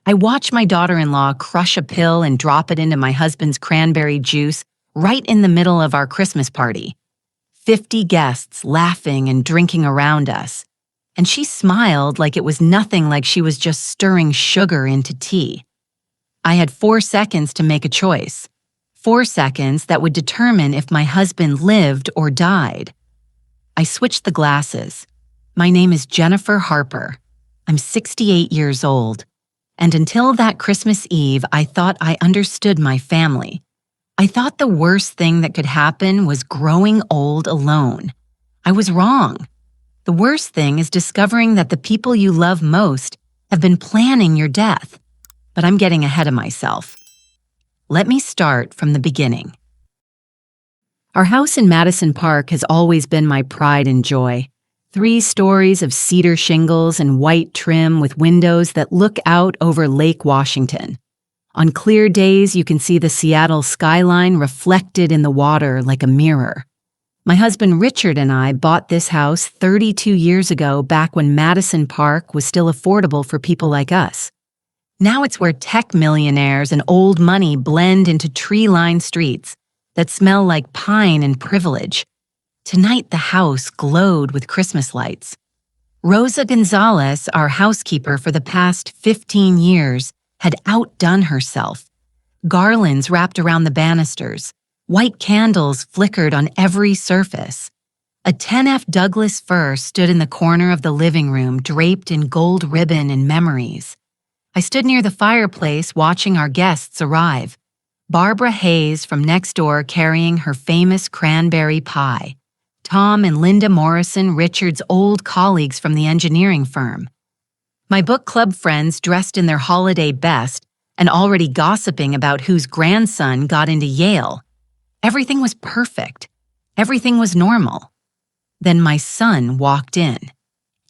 I watched my daughter-in-law crush a pill and drop it into my husband's cranberry juice right in the middle of our Christmas party. 50 guests laughing and drinking around us. And she smiled like it was nothing, like she was just stirring sugar into tea. I had 4 seconds to make a choice. 4 seconds that would determine if my husband lived or died. I switched the glasses. My name is Jennifer Harper. I'm 68 years old. And until that Christmas Eve, I thought I understood my family. I thought the worst thing that could happen was growing old alone. I was wrong. The worst thing is discovering that the people you love most have been planning your death. But I'm getting ahead of myself. Let me start from the beginning. Our house in Madison Park has always been my pride and joy. 3 stories of cedar shingles and white trim with windows that look out over Lake Washington. On clear days, you can see the Seattle skyline reflected in the water like a mirror. My husband Richard and I bought this house 32 years ago, back when Madison Park was still affordable for people like us. Now it's where tech millionaires and old money blend into tree-lined streets that smell like pine and privilege. Tonight, the house glowed with Christmas lights. Rosa Gonzalez, our housekeeper for the past 15 years, had outdone herself. Garlands wrapped around the banisters. White candles flickered on every surface. A 10F Douglas fir stood in the corner of the living room, draped in gold ribbon and memories. I stood near the fireplace watching our guests arrive. Barbara Hayes from next door carrying her famous cranberry pie. Tom and Linda Morrison, Richard's old colleagues from the engineering firm. My book club friends dressed in their holiday best and already gossiping about whose grandson got into Yale. Everything was perfect. Everything was normal. Then my son walked in.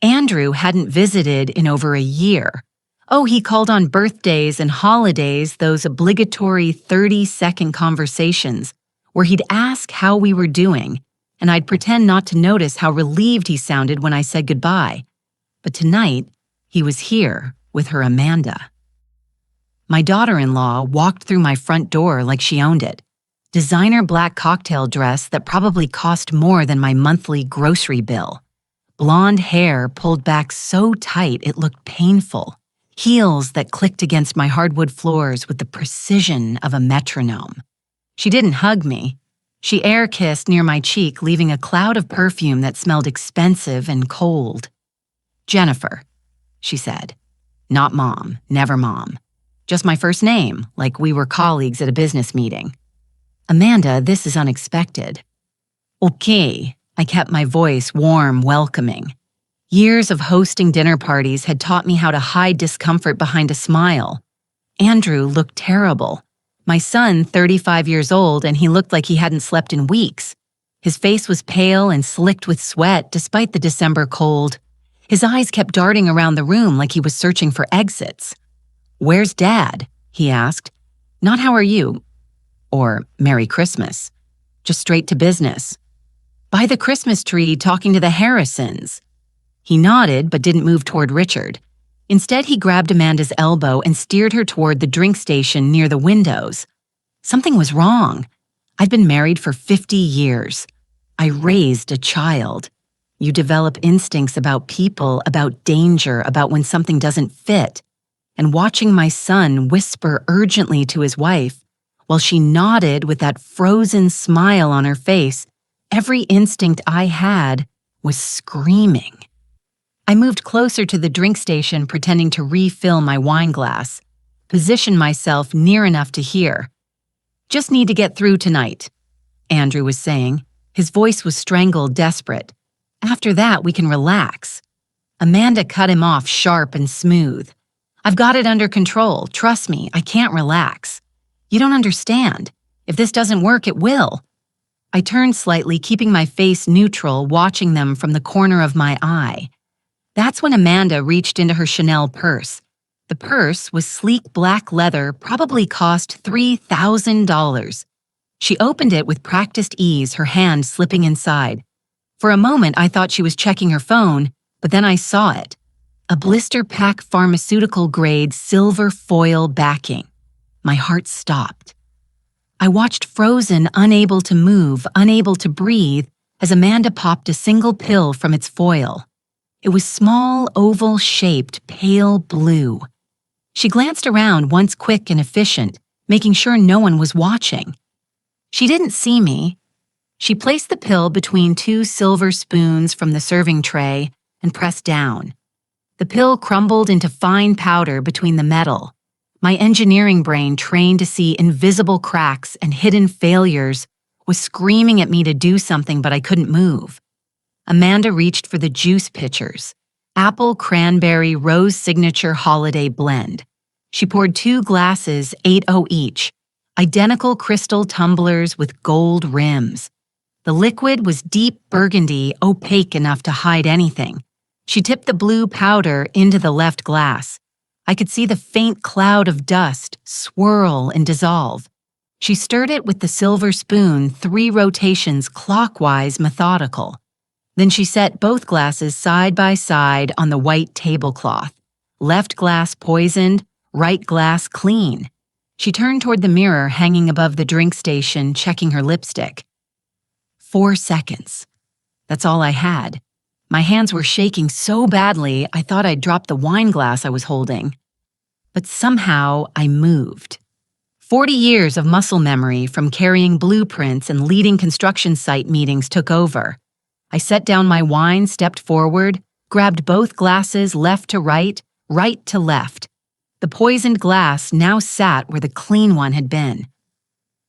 Andrew hadn't visited in over a year. Oh, he called on birthdays and holidays, those obligatory 30-second conversations where he'd ask how we were doing, and I'd pretend not to notice how relieved he sounded when I said goodbye. But tonight, he was here with her Amanda. My daughter-in-law walked through my front door like she owned it. Designer black cocktail dress that probably cost more than my monthly grocery bill. Blonde hair pulled back so tight it looked painful. Heels that clicked against my hardwood floors with the precision of a metronome. She didn't hug me. She air-kissed near my cheek, leaving a cloud of perfume that smelled expensive and cold. "Jennifer," she said. Not Mom, never Mom. Just my first name, like we were colleagues at a business meeting. "Amanda, this is unexpected." "Okay," I kept my voice warm, welcoming. Years of hosting dinner parties had taught me how to hide discomfort behind a smile. Andrew looked terrible. My son, 35 years old, and he looked like he hadn't slept in weeks. His face was pale and slicked with sweat despite the December cold. His eyes kept darting around the room like he was searching for exits. "Where's Dad?" he asked. Not "how are you?" or "Merry Christmas." Just straight to business. "By the Christmas tree talking to the Harrisons." He nodded but didn't move toward Richard. Instead, he grabbed Amanda's elbow and steered her toward the drink station near the windows. Something was wrong. I'd been married for 50 years. I raised a child. You develop instincts about people, about danger, about when something doesn't fit. And watching my son whisper urgently to his wife, while she nodded with that frozen smile on her face, every instinct I had was screaming. I moved closer to the drink station, pretending to refill my wine glass, positioned myself near enough to hear. "Just need to get through tonight," Andrew was saying. His voice was strangled, desperate. "After that, we can relax." Amanda cut him off sharp and smooth. "I've got it under control. Trust me, I can't relax. You don't understand. If this doesn't work, it will." I turned slightly, keeping my face neutral, watching them from the corner of my eye. That's when Amanda reached into her Chanel purse. The purse was sleek black leather, probably cost $3,000. She opened it with practiced ease, her hand slipping inside. For a moment, I thought she was checking her phone, but then I saw it. a blister-pack pharmaceutical-grade silver foil backing. My heart stopped. I watched frozen, unable to move, unable to breathe, as Amanda popped a single pill from its foil. It was small, oval-shaped, pale blue. She glanced around once quick and efficient, making sure no one was watching. She didn't see me. She placed the pill between two silver spoons from the serving tray and pressed down. The pill crumbled into fine powder between the metal. My engineering brain, trained to see invisible cracks and hidden failures, was screaming at me to do something, but I couldn't move. Amanda reached for the juice pitchers. Apple Cranberry Rose Signature Holiday Blend. She poured 2 glasses, 8-0 each, identical crystal tumblers with gold rims. The liquid was deep burgundy, opaque enough to hide anything. She tipped the blue powder into the left glass. I could see the faint cloud of dust swirl and dissolve. She stirred it with the silver spoon, 3 rotations clockwise, methodical. Then she set both glasses side by side on the white tablecloth. Left glass poisoned, right glass clean. She turned toward the mirror hanging above the drink station, checking her lipstick. 4 seconds. That's all I had. My hands were shaking so badly I thought I'd dropped the wine glass I was holding. But somehow I moved. 40 years of muscle memory from carrying blueprints and leading construction site meetings took over. I set down my wine, stepped forward, grabbed both glasses left to right, right to left. The poisoned glass now sat where the clean one had been.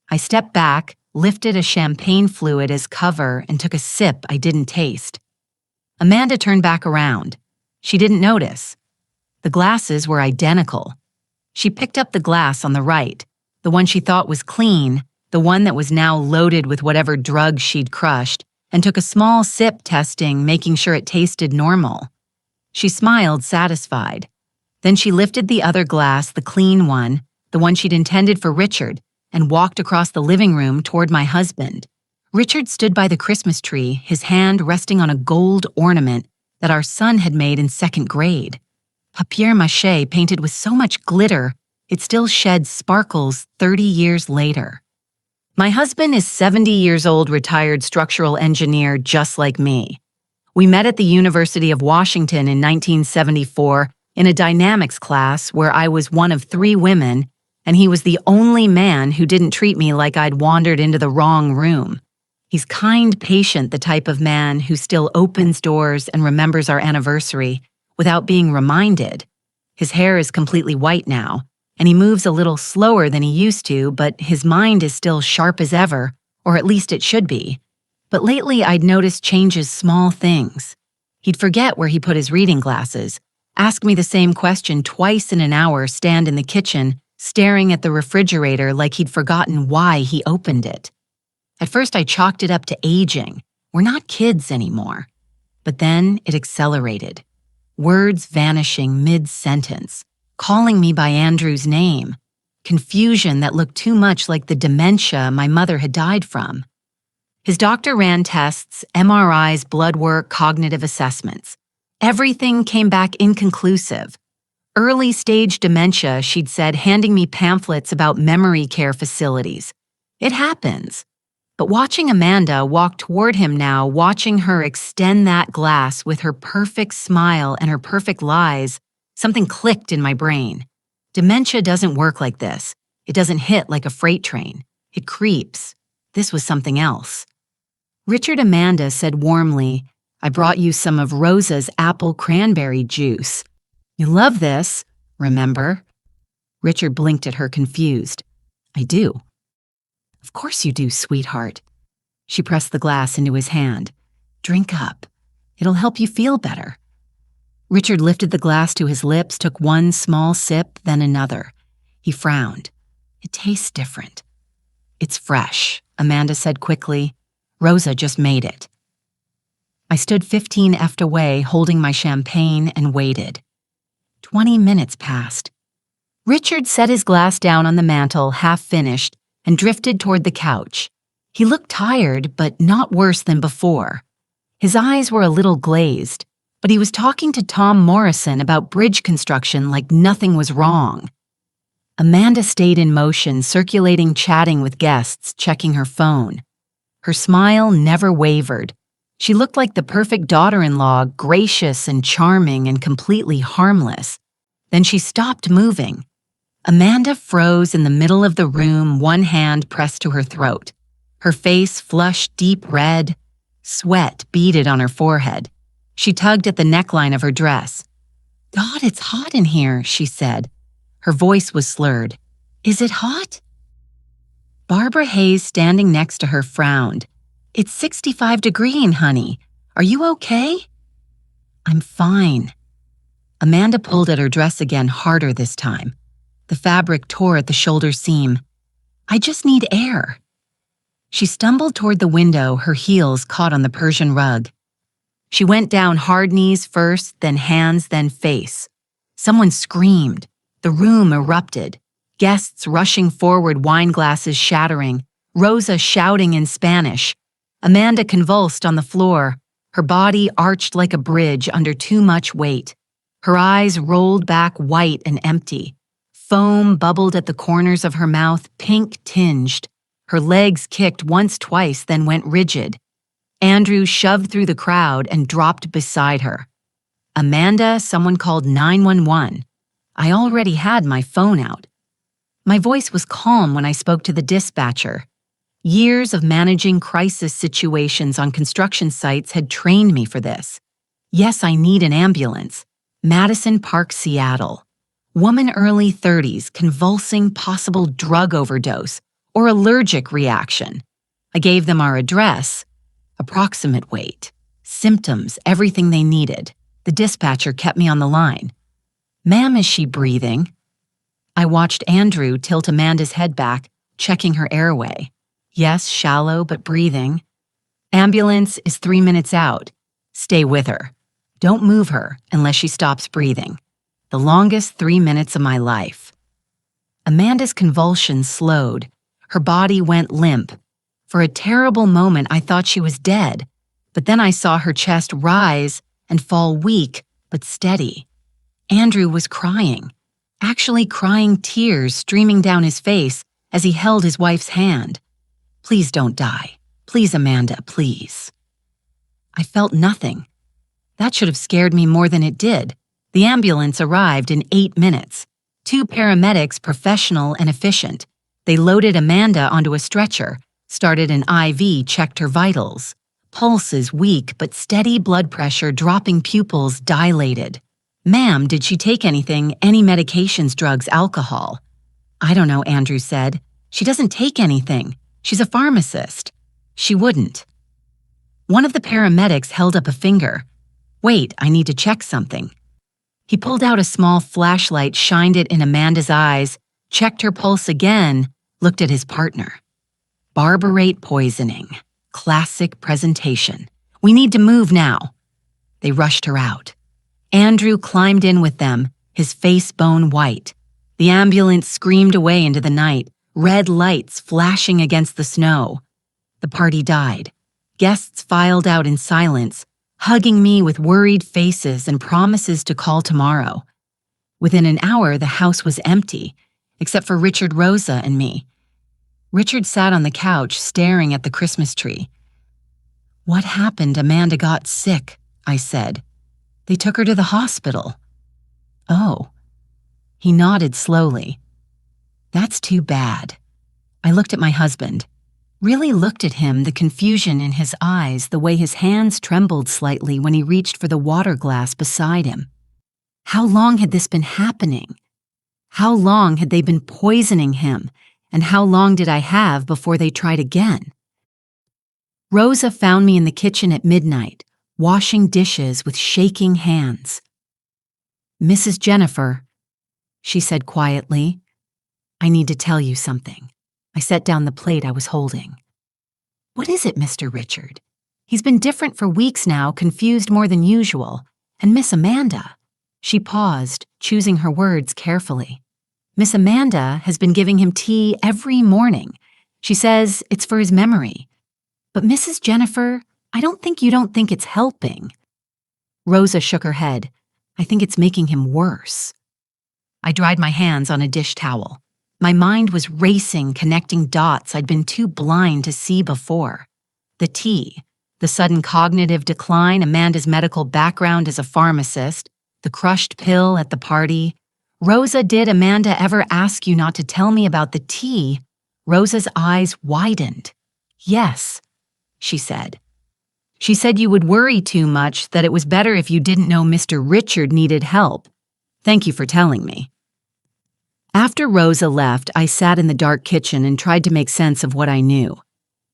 I stepped back, lifted a champagne fluid as cover, and took a sip I didn't taste. Amanda turned back around. She didn't notice. The glasses were identical. She picked up the glass on the right, the one she thought was clean, the one that was now loaded with whatever drug she'd crushed, and took a small sip, testing, making sure it tasted normal. She smiled, satisfied. Then she lifted the other glass, the clean one, the one she'd intended for Richard, and walked across the living room toward my husband. Richard stood by the Christmas tree, his hand resting on a gold ornament that our son had made in 2nd grade. Papier-mâché painted with so much glitter, it still shed sparkles 30 years later. My husband is 70 years old, retired structural engineer just like me. We met at the University of Washington in 1974 in a dynamics class where I was one of 3 women, and he was the only man who didn't treat me like I'd wandered into the wrong room. He's kind, patient, the type of man who still opens doors and remembers our anniversary without being reminded. His hair is completely white now, and he moves a little slower than he used to, but his mind is still sharp as ever, or at least it should be. But lately I'd noticed changes, small things. He'd forget where he put his reading glasses, ask me the same question twice in an hour, stand in the kitchen, staring at the refrigerator like he'd forgotten why he opened it. At first I chalked it up to aging. We're not kids anymore. But then it accelerated. Words vanishing mid-sentence, calling me by Andrew's name, confusion that looked too much like the dementia my mother had died from. His doctor ran tests, MRIs, blood work, cognitive assessments. Everything came back inconclusive. Early-stage dementia, she'd said, handing me pamphlets about memory care facilities. It happens. But watching Amanda walk toward him now, watching her extend that glass with her perfect smile and her perfect lies, something clicked in my brain. Dementia doesn't work like this. It doesn't hit like a freight train. It creeps. This was something else. Richard, Amanda said warmly, "I brought you some of Rosa's apple cranberry juice. You love this, remember?" Richard blinked at her, confused. "I do." "Of course you do, sweetheart." She pressed the glass into his hand. "Drink up. It'll help you feel better." Richard lifted the glass to his lips, took one small sip, then another. He frowned. "It tastes different." "It's fresh," Amanda said quickly. "Rosa just made it." I stood 15 feet away, holding my champagne, and waited. 20 minutes passed. Richard set his glass down on the mantel, half finished, and drifted toward the couch. He looked tired, but not worse than before. His eyes were a little glazed. but he was talking to Tom Morrison about bridge construction like nothing was wrong. Amanda stayed in motion, circulating, chatting with guests, checking her phone. Her smile never wavered. She looked like the perfect daughter-in-law, gracious and charming and completely harmless. Then she stopped moving. Amanda froze in the middle of the room, one hand pressed to her throat. Her face flushed deep red. Sweat beaded on her forehead. She tugged at the neckline of her dress. "God, it's hot in here," she said. Her voice was slurred. "Is it hot?" Barbara Hayes, standing next to her, frowned. "It's 65 degrees, honey. Are you okay?" "I'm fine." Amanda pulled at her dress again, harder this time. The fabric tore at the shoulder seam. "I just need air." She stumbled toward the window, her heels caught on the Persian rug. She went down hard knees first, then hands, then face. Someone screamed. The room erupted. Guests rushing forward, wine glasses shattering. Rosa shouting in Spanish. Amanda convulsed on the floor. Her body arched like a bridge under too much weight. Her eyes rolled back white and empty. Foam bubbled at the corners of her mouth, pink tinged. Her legs kicked once, twice, then went rigid. Andrew shoved through the crowd and dropped beside her. "Amanda, someone called 911. I already had my phone out." My voice was calm when I spoke to the dispatcher. Years of managing crisis situations on construction sites had trained me for this. "Yes, I need an ambulance. Madison Park, Seattle. Woman early 30s, convulsing, possible drug overdose or allergic reaction." I gave them our address, approximate weight, symptoms, everything they needed. The dispatcher kept me on the line. "Ma'am, is she breathing?" I watched Andrew tilt Amanda's head back, checking her airway. "Yes, shallow, but breathing." "Ambulance is 3 minutes out. Stay with her. Don't move her unless she stops breathing." The longest 3 minutes of my life. Amanda's convulsions slowed. Her body went limp. For a terrible moment, I thought she was dead, but then I saw her chest rise and fall, weak but steady. Andrew was crying, actually crying, tears streaming down his face as he held his wife's hand. "Please don't die. Please, Amanda, please." I felt nothing. That should have scared me more than it did. The ambulance arrived in 8 minutes. 2 paramedics, professional and efficient. They loaded Amanda onto a stretcher, started an IV, checked her vitals. Pulses weak but steady, blood pressure dropping, pupils dilated. "Ma'am, did she take anything, any medications, drugs, alcohol?" "I don't know," Andrew said. "She doesn't take anything. She's a pharmacist." "She wouldn't." One of the paramedics held up a finger. "Wait, I need to check something." He pulled out a small flashlight, shined it in Amanda's eyes, checked her pulse again, looked at his partner. "Barbarate poisoning. Classic presentation. We need to move now." They rushed her out. Andrew climbed in with them, his face bone white. The ambulance screamed away into the night, red lights flashing against the snow. The party died. Guests filed out in silence, hugging me with worried faces and promises to call tomorrow. Within an hour, the house was empty, except for Richard, Rosa, and me. Richard sat on the couch, staring at the Christmas tree. "What happened? Amanda got sick," I said. "They took her to the hospital." "Oh." He nodded slowly. "That's too bad." I looked at my husband. Really looked at him, the confusion in his eyes, the way his hands trembled slightly when he reached for the water glass beside him. How long had this been happening? How long had they been poisoning him? And how long did I have before they tried again? Rosa found me in the kitchen at midnight, washing dishes with shaking hands. "Mrs. Jennifer," she said quietly, "I need to tell you something." I set down the plate I was holding. "What is it, Mr. Richard?" He's been different for weeks now, confused more than usual. "And Miss Amanda." She paused, choosing her words carefully. "Miss Amanda has been giving him tea every morning. She says it's for his memory. But Mrs. Jennifer, I don't think you don't think it's helping." Rosa shook her head. I think it's making him worse. I dried my hands on a dish towel. My mind was racing, connecting dots I'd been too blind to see before. The tea, the sudden cognitive decline, Amanda's medical background as a pharmacist, the crushed pill at the party. Rosa, did Amanda ever ask you not to tell me about the tea? Rosa's eyes widened. Yes, she said. She said you would worry too much, that it was better if you didn't know Mr. Richard needed help. Thank you for telling me. After Rosa left, I sat in the dark kitchen and tried to make sense of what I knew.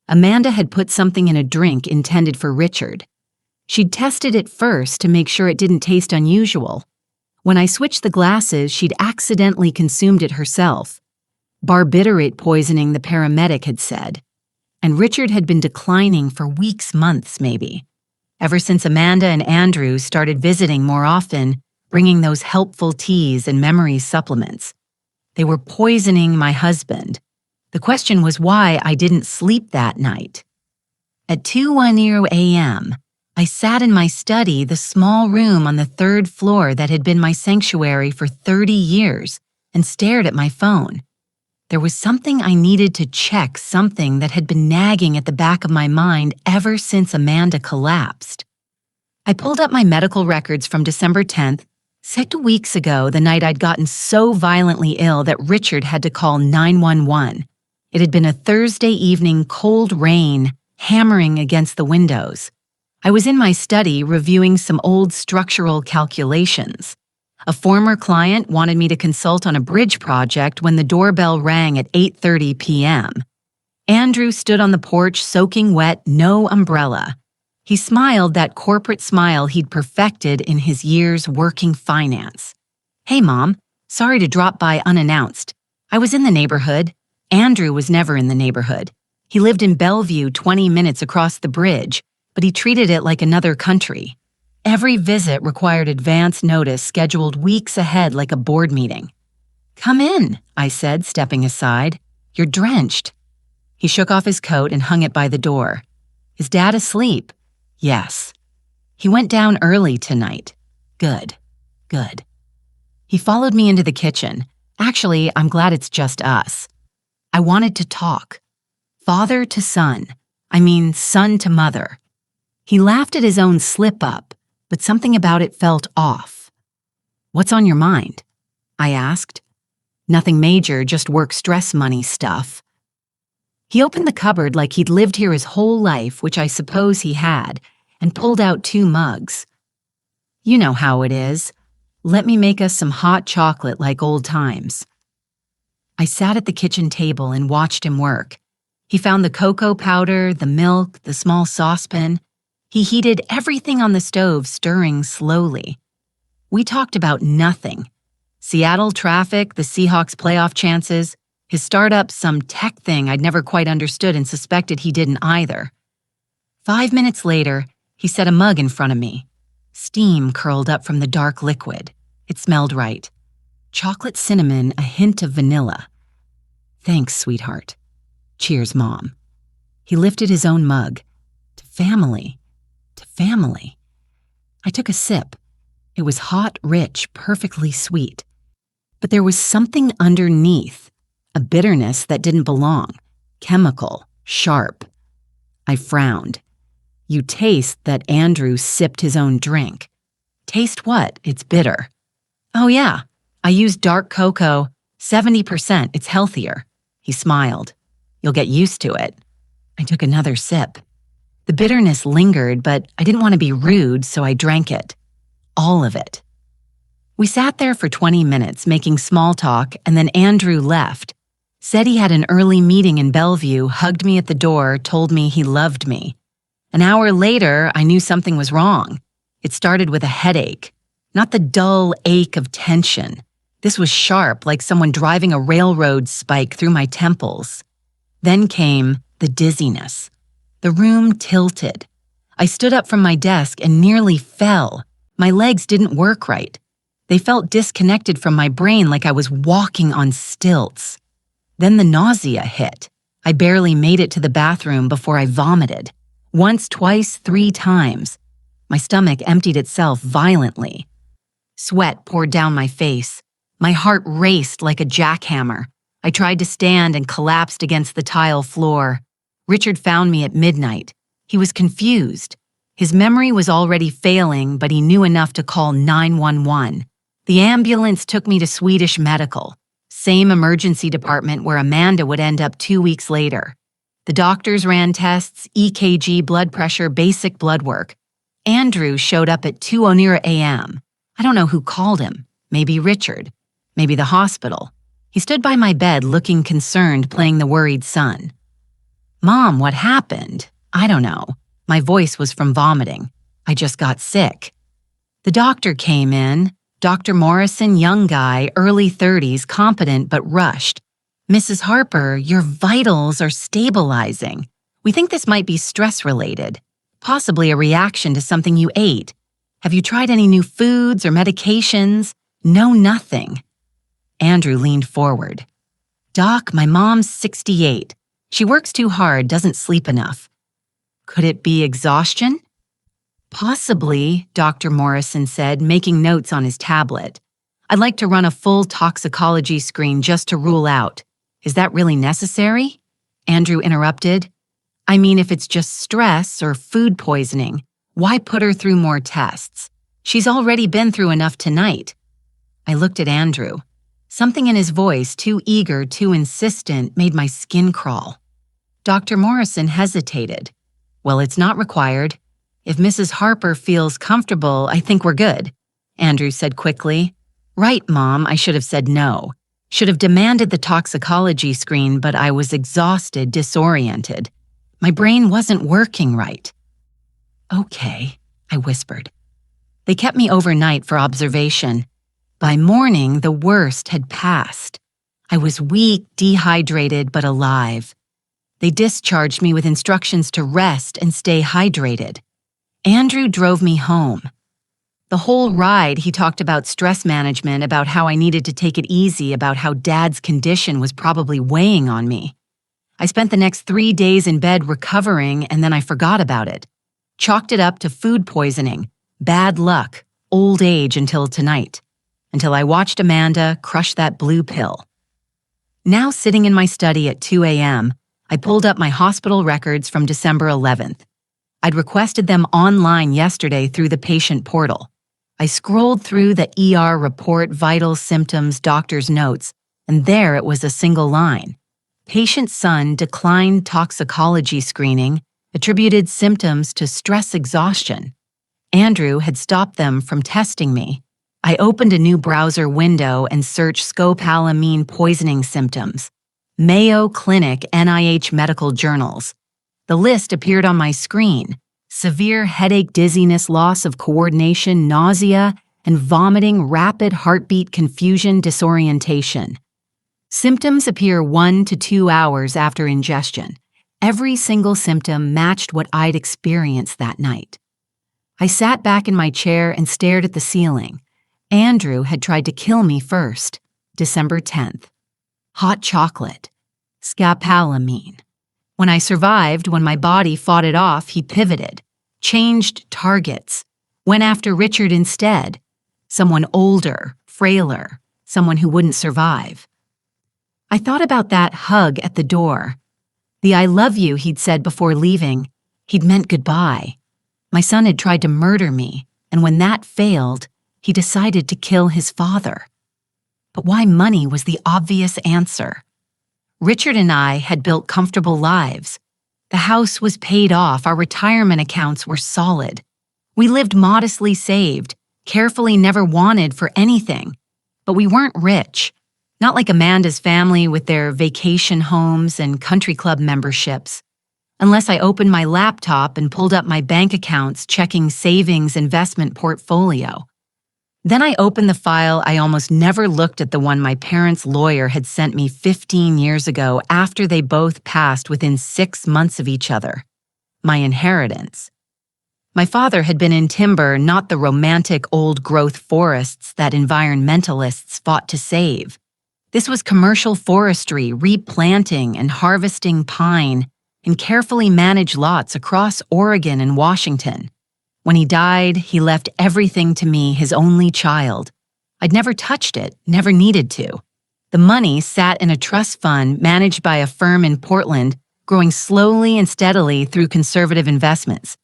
Amanda had put something in a drink intended for Richard. She'd tested it first to make sure it didn't taste unusual. When I switched the glasses, she'd accidentally consumed it herself. Barbiturate poisoning, the paramedic had said. And Richard had been declining for weeks, months maybe. Ever since Amanda and Andrew started visiting more often, bringing those helpful teas and memory supplements. They were poisoning my husband. The question was why I didn't sleep that night. At 2:10 a.m., I sat in my study, the small room on the 3rd floor that had been my sanctuary for 30 years, and stared at my phone. There was something I needed to check, something that had been nagging at the back of my mind ever since Amanda collapsed. I pulled up my medical records from December 10th, 6 weeks ago, the night I'd gotten so violently ill that Richard had to call 911. It had been a Thursday evening, cold rain hammering against the windows. I was in my study reviewing some old structural calculations. A former client wanted me to consult on a bridge project when the doorbell rang at 8:30 p.m. Andrew stood on the porch, soaking wet, no umbrella. He smiled that corporate smile he'd perfected in his years working finance. Hey, Mom, sorry to drop by unannounced. I was in the neighborhood. Andrew was never in the neighborhood. He lived in Bellevue, 20 minutes across the bridge, but he treated it like another country. Every visit required advance notice scheduled weeks ahead like a board meeting. Come in, I said, stepping aside. You're drenched. He shook off his coat and hung it by the door. Is Dad asleep? Yes. He went down early tonight. Good. He followed me into the kitchen. Actually, I'm glad it's just us. I wanted to talk. Father to son. Son to mother. He laughed at his own slip-up, but something about it felt off. What's on your mind? I asked. Nothing major, just work stress money stuff. He opened the cupboard like he'd lived here his whole life, which I suppose he had, and pulled out 2 mugs. You know how it is. Let me make us some hot chocolate like old times. I sat at the kitchen table and watched him work. He found the cocoa powder, the milk, the small saucepan. He heated everything on the stove, stirring slowly. We talked about nothing. Seattle traffic, the Seahawks playoff chances, his startup, some tech thing I'd never quite understood and suspected he didn't either. 5 minutes later, he set a mug in front of me. Steam curled up from the dark liquid. It smelled right. Chocolate cinnamon, a hint of vanilla. Thanks, sweetheart. Cheers, Mom. He lifted his own mug. To family. I took a sip. It was hot, rich, perfectly sweet. But there was something underneath, a bitterness that didn't belong, chemical, sharp. I frowned. You taste that Andrew sipped his own drink. Taste what? It's bitter. Oh yeah, I used dark cocoa, 70%, it's healthier. He smiled. You'll get used to it. I took another sip. The bitterness lingered, but I didn't want to be rude, so I drank it. All of it. We sat there for 20 minutes, making small talk, and then Andrew left. Said he had an early meeting in Bellevue, hugged me at the door, told me he loved me. An hour later, I knew something was wrong. It started with a headache. Not the dull ache of tension. This was sharp, like someone driving a railroad spike through my temples. Then came the dizziness. The room tilted. I stood up from my desk and nearly fell. My legs didn't work right. They felt disconnected from my brain like I was walking on stilts. Then the nausea hit. I barely made it to the bathroom before I vomited. Once, twice, 3 times. My stomach emptied itself violently. Sweat poured down my face. My heart raced like a jackhammer. I tried to stand and collapsed against the tile floor. Richard found me at midnight. He was confused. His memory was already failing, but he knew enough to call 911. The ambulance took me to Swedish Medical, same emergency department where Amanda would end up 2 weeks later. The doctors ran tests, EKG, blood pressure, basic blood work. Andrew showed up at 2:00 a.m. I don't know who called him. Maybe Richard. Maybe the hospital. He stood by my bed looking concerned, playing the worried son. "Mom, what happened?" "I don't know." My voice was from vomiting. "I just got sick." The doctor came in. Dr. Morrison, young guy, early 30s, competent but rushed. "Mrs. Harper, your vitals are stabilizing. We think this might be stress-related, possibly a reaction to something you ate. Have you tried any new foods or medications?" "No, nothing." Andrew leaned forward. "Doc, my mom's 68. She works too hard, doesn't sleep enough. Could it be exhaustion?" "Possibly," Dr. Morrison said, making notes on his tablet. "I'd like to run a full toxicology screen just to rule out." "Is that really necessary?" Andrew interrupted. "I mean, if it's just stress or food poisoning, why put her through more tests? She's already been through enough tonight." I looked at Andrew. Something in his voice, too eager, too insistent, made my skin crawl. Dr. Morrison hesitated. "Well, it's not required. If Mrs. Harper feels comfortable, I think we're good," Andrew said quickly. "Right, Mom, I should have said no. Should have demanded the toxicology screen, but I was exhausted, disoriented. My brain wasn't working right." "Okay," I whispered. They kept me overnight for observation. By morning, the worst had passed. I was weak, dehydrated, but alive. They discharged me with instructions to rest and stay hydrated. Andrew drove me home. The whole ride, he talked about stress management, about how I needed to take it easy, about how Dad's condition was probably weighing on me. I spent the next 3 days in bed recovering, and then I forgot about it. Chalked it up to food poisoning, bad luck, old age until tonight. Until I watched Amanda crush that blue pill. Now sitting in my study at 2 a.m., I pulled up my hospital records from December 11th. I'd requested them online yesterday through the patient portal. I scrolled through the ER report, vital symptoms, doctor's notes, and there it was a single line. Patient's son declined toxicology screening, attributed symptoms to stress exhaustion. Andrew had stopped them from testing me. I opened a new browser window and searched scopolamine poisoning symptoms. Mayo Clinic NIH medical journals. The list appeared on my screen. Severe headache, dizziness, loss of coordination, nausea, and vomiting, rapid heartbeat, confusion, disorientation. Symptoms appear 1 to 2 hours after ingestion. Every single symptom matched what I'd experienced that night. I sat back in my chair and stared at the ceiling. Andrew had tried to kill me first, December 10th. Hot chocolate. Scopolamine. When I survived, when my body fought it off, he pivoted, changed targets, went after Richard instead. Someone older, frailer, someone who wouldn't survive. I thought about that hug at the door. The "I love you" he'd said before leaving. He'd meant goodbye. My son had tried to murder me, and when that failed, he decided to kill his father. But why money was the obvious answer. Richard and I had built comfortable lives. The house was paid off, our retirement accounts were solid. We lived modestly saved, carefully never wanted for anything. But we weren't rich. Not like Amanda's family with their vacation homes and country club memberships. Unless I opened my laptop and pulled up my bank accounts checking savings investment portfolio. Then I opened the file. I almost never looked at the one my parents' lawyer had sent me 15 years ago after they both passed within 6 months of each other. My inheritance. My father had been in timber, not the romantic old-growth forests that environmentalists fought to save. This was commercial forestry, replanting and harvesting pine in carefully managed lots across Oregon and Washington. When he died, he left everything to me, his only child. I'd never touched it, never needed to. The money sat in a trust fund managed by a firm in Portland, growing slowly and steadily through conservative investments.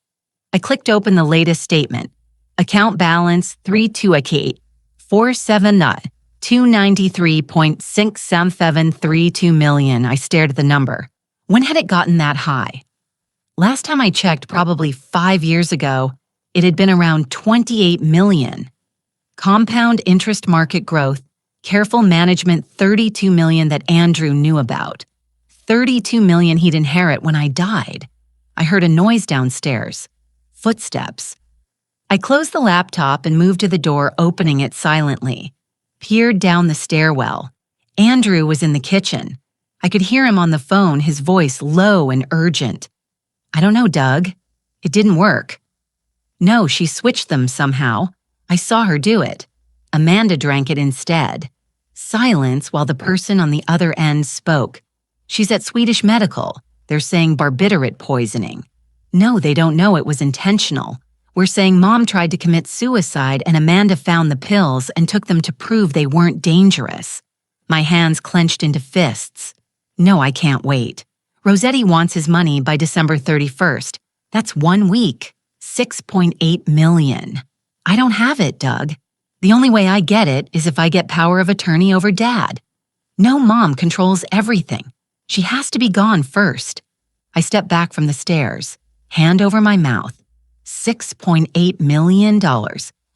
I clicked open the latest statement. Account balance 292 million. I stared at the number. When had it gotten that high? Last time I checked, probably 5 years ago, it had been around 28 million. Compound interest market growth, careful management 32 million that Andrew knew about. 32 million he'd inherit when I died. I heard a noise downstairs. Footsteps. I closed the laptop and moved to the door, opening it silently. Peered down the stairwell. Andrew was in the kitchen. I could hear him on the phone, his voice low and urgent. I don't know, Doug. It didn't work. No, she switched them somehow. I saw her do it. Amanda drank it instead. Silence while the person on the other end spoke. She's at Swedish Medical. They're saying barbiturate poisoning. No, they don't know it was intentional. We're saying Mom tried to commit suicide and Amanda found the pills and took them to prove they weren't dangerous. My hands clenched into fists. No, I can't wait. Rossetti wants his money by December 31st. That's 1 week. 6.8 million. I don't have it, Doug. The only way I get it is if I get power of attorney over Dad. No, Mom controls everything. She has to be gone first. I stepped back from the stairs. Hand over my mouth. $6.8 million.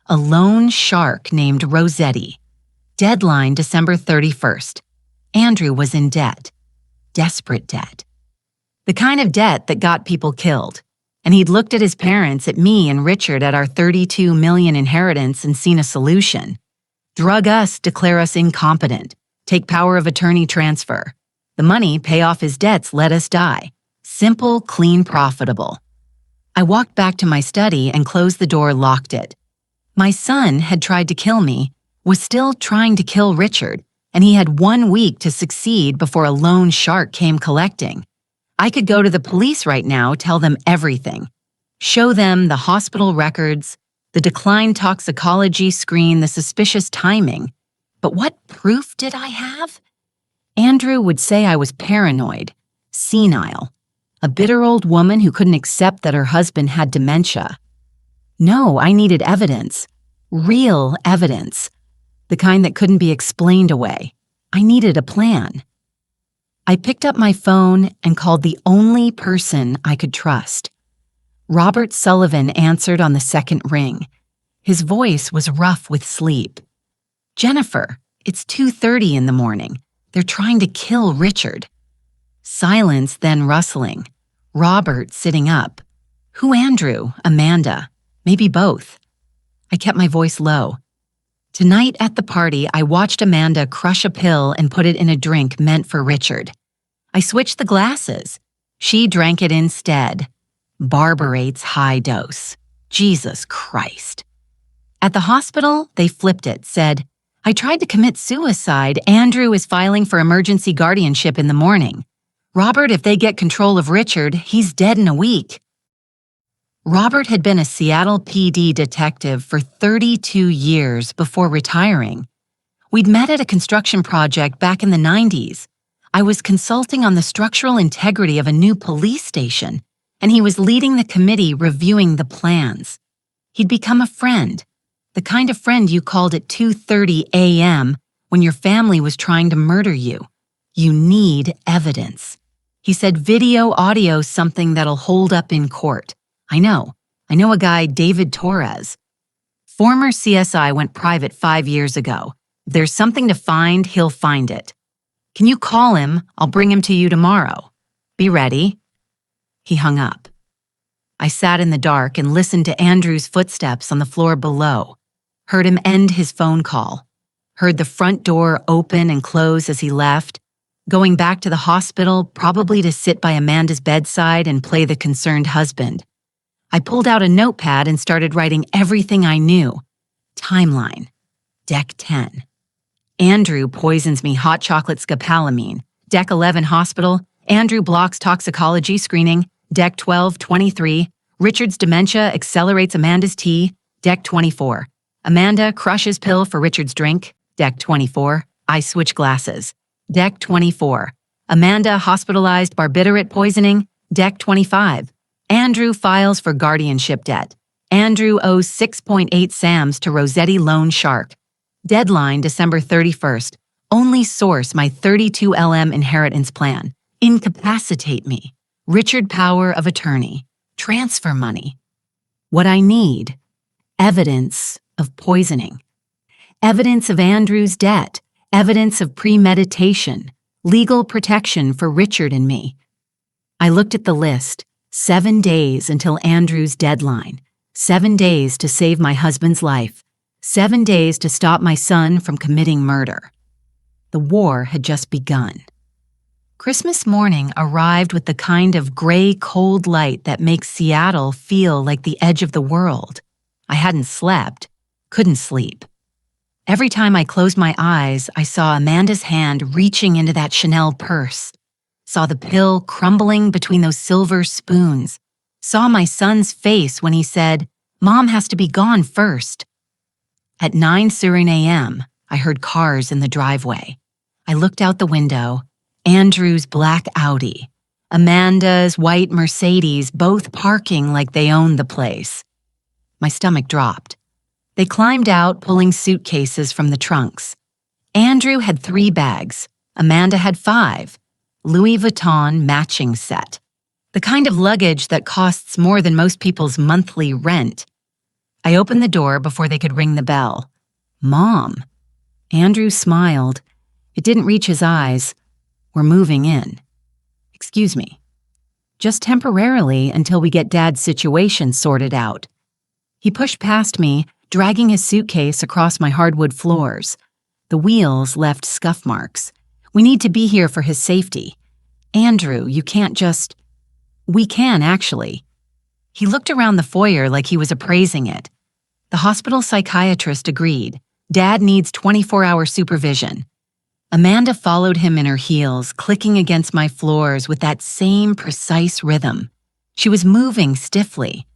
A lone shark named Rossetti. Deadline December 31st. Andrew was in debt. Desperate debt. The kind of debt that got people killed. And he'd looked at his parents, at me and Richard at our 32 million inheritance and seen a solution. Drug us, declare us incompetent. Take power of attorney transfer. The money, pay off his debts, let us die. Simple, clean, profitable. I walked back to my study and closed the door, locked it. My son had tried to kill me, was still trying to kill Richard, and he had 1 week to succeed before a lone shark came collecting. I could go to the police right now, tell them everything. Show them the hospital records, the declined toxicology screen, the suspicious timing. But what proof did I have? Andrew would say I was paranoid, senile. A bitter old woman who couldn't accept that her husband had dementia. No, I needed evidence. Real evidence. The kind that couldn't be explained away. I needed a plan. I picked up my phone and called the only person I could trust. Robert Sullivan answered on the second ring. His voice was rough with sleep. Jennifer, it's 2:30 in the morning. They're trying to kill Richard. Silence, then rustling. Robert sitting up. Who Andrew? Amanda. Maybe both. I kept my voice low. Tonight at the party, I watched Amanda crush a pill and put it in a drink meant for Richard. I switched the glasses. She drank it instead. Barbarate's high dose. Jesus Christ. At the hospital, they flipped it, said, I tried to commit suicide. Andrew is filing for emergency guardianship in the morning. Robert, if they get control of Richard, he's dead in a week. Robert had been a Seattle PD detective for 32 years before retiring. We'd met at a construction project back in the 90s. I was consulting on the structural integrity of a new police station, and he was leading the committee reviewing the plans. He'd become a friend, the kind of friend you called at 2:30 a.m. when your family was trying to murder you. You need evidence. He said video, audio, something that'll hold up in court. I know a guy, David Torres. Former CSI went private 5 years ago. If there's something to find, he'll find it. Can you call him? I'll bring him to you tomorrow. Be ready. He hung up. I sat in the dark and listened to Andrew's footsteps on the floor below. Heard him end his phone call. Heard the front door open and close as he left. Going back to the hospital, probably to sit by Amanda's bedside and play the concerned husband. I pulled out a notepad and started writing everything I knew. Timeline. Deck 10. Andrew poisons me hot chocolate scopolamine. Deck 11 hospital. Andrew blocks toxicology screening. Deck 12, 23. Richard's dementia accelerates Amanda's tea, deck 24. Amanda crushes pill for Richard's drink, deck 24. I switch glasses, deck 24. Amanda hospitalized barbiturate poisoning, deck 25. Andrew files for guardianship debt. Andrew owes 6.8 SAMs to Rossetti Loan Shark. Deadline December 31st. Only source my 32 LM inheritance plan. Incapacitate me. Richard power of attorney. Transfer money. What I need. Evidence of poisoning. Evidence of Andrew's debt. Evidence of premeditation. Legal protection for Richard and me. I looked at the list. 7 days until Andrew's deadline. 7 days to save my husband's life. 7 days to stop my son from committing murder. The war had just begun. Christmas morning arrived with the kind of gray, cold light that makes Seattle feel like the edge of the world. I hadn't slept, couldn't sleep. Every time I closed my eyes, I saw Amanda's hand reaching into that Chanel purse, saw the pill crumbling between those silver spoons, saw my son's face when he said, "Mom has to be gone first." At 9:00 a.m., I heard cars in the driveway. I looked out the window. Andrew's black Audi, Amanda's white Mercedes, both parking like they owned the place. My stomach dropped. They climbed out, pulling suitcases from the trunks. Andrew had 3 bags. Amanda had 5. Louis Vuitton matching set. The kind of luggage that costs more than most people's monthly rent. I opened the door before they could ring the bell. "Mom." Andrew smiled. It didn't reach his eyes. "We're moving in." "Excuse me." "Just temporarily until we get Dad's situation sorted out." He pushed past me, dragging his suitcase across my hardwood floors. The wheels left scuff marks. "We need to be here for his safety." "Andrew, you can't just..." "We can, actually." He looked around the foyer like he was appraising it. The hospital psychiatrist agreed. Dad needs 24-hour supervision. Amanda followed him in her heels, clicking against my floors with that same precise rhythm. She was moving stiffly.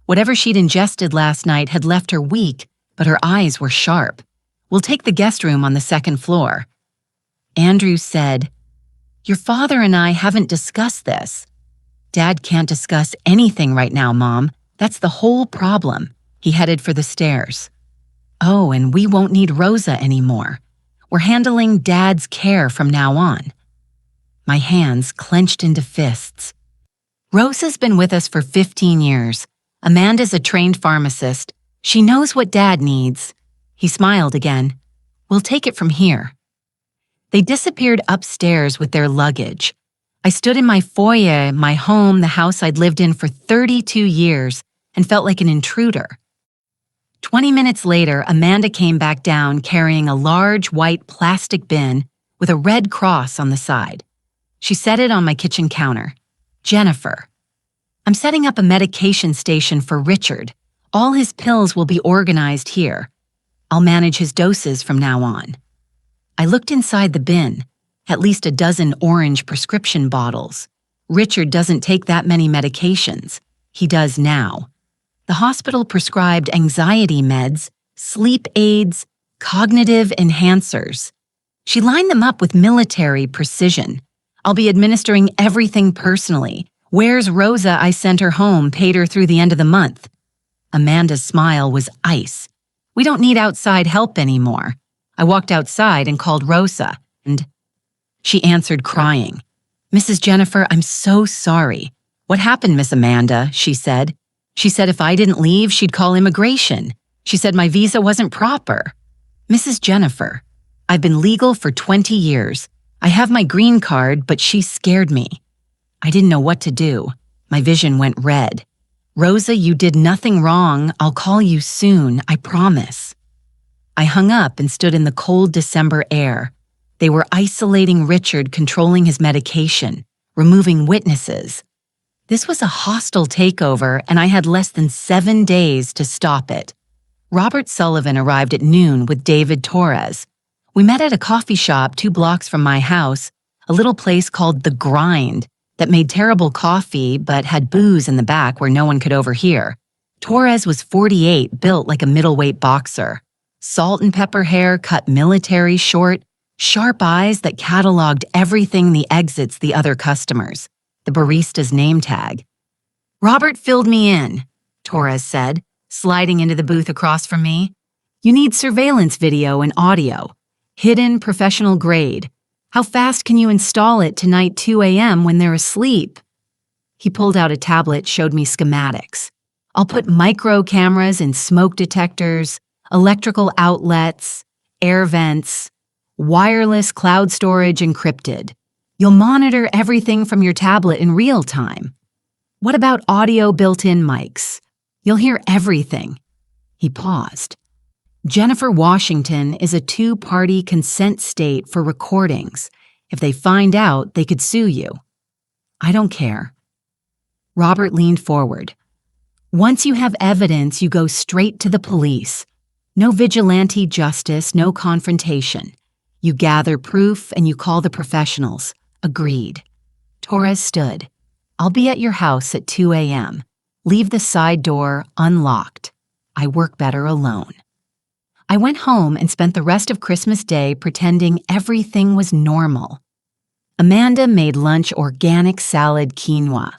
Whatever she'd ingested last night had left her weak, but her eyes were sharp. "We'll take the guest room on the 2nd floor." Andrew said, "Your father and I haven't discussed this." "Dad can't discuss anything right now, Mom. That's the whole problem." He headed for the stairs. "Oh, and we won't need Rosa anymore. We're handling Dad's care from now on." My hands clenched into fists. Rosa's been with us for 15 years. Amanda's a trained pharmacist. She knows what Dad needs. He smiled again. "We'll take it from here." They disappeared upstairs with their luggage. I stood in my foyer, my home, the house I'd lived in for 32 years, and felt like an intruder. 20 minutes later, Amanda came back down carrying a large white plastic bin with a red cross on the side. She set it on my kitchen counter. "Jennifer, I'm setting up a medication station for Richard. All his pills will be organized here. I'll manage his doses from now on." I looked inside the bin, at least a dozen orange prescription bottles. Richard doesn't take that many medications. He does now. The hospital prescribed anxiety meds, sleep aids, cognitive enhancers. She lined them up with military precision. "I'll be administering everything personally. Where's Rosa? I sent her home, paid her through the end of the month." Amanda's smile was ice. "We don't need outside help anymore." I walked outside and called Rosa, and she answered crying. "Mrs. Jennifer, I'm so sorry." "What happened, Miss Amanda?" she said. She said if I didn't leave, she'd call immigration. She said my visa wasn't proper. "Mrs. Jennifer, I've been legal for 20 years. I have my green card, but she scared me." I didn't know what to do. My vision went red. "Rosa, you did nothing wrong. I'll call you soon, I promise." I hung up and stood in the cold December air. They were isolating Richard, controlling his medication, removing witnesses. This was a hostile takeover, and I had less than 7 days to stop it. Robert Sullivan arrived at noon with David Torres. We met at a coffee shop 2 blocks from my house, a little place called The Grind, that made terrible coffee but had booze in the back where no one could overhear. Torres was 48, built like a middleweight boxer. Salt and pepper hair cut military short, sharp eyes that cataloged everything the exits the other customers, the barista's name tag. "Robert filled me in," Torres said, sliding into the booth across from me. "You need surveillance video and audio. Hidden professional grade. How fast can you install it tonight 2 a.m. when they're asleep?" He pulled out a tablet, showed me schematics. "I'll put micro cameras in smoke detectors, electrical outlets, air vents, wireless cloud storage encrypted. You'll monitor everything from your tablet in real time. What about audio built-in mics? You'll hear everything." He paused. "Jennifer Washington is a two-party consent state for recordings. If they find out, they could sue you." "I don't care." Robert leaned forward. "Once you have evidence, you go straight to the police. No vigilante justice, no confrontation. You gather proof and you call the professionals." "Agreed." Torres stood. "I'll be at your house at 2 a.m. Leave the side door unlocked. I work better alone." I went home and spent the rest of Christmas Day pretending everything was normal. Amanda made lunch organic salad quinoa.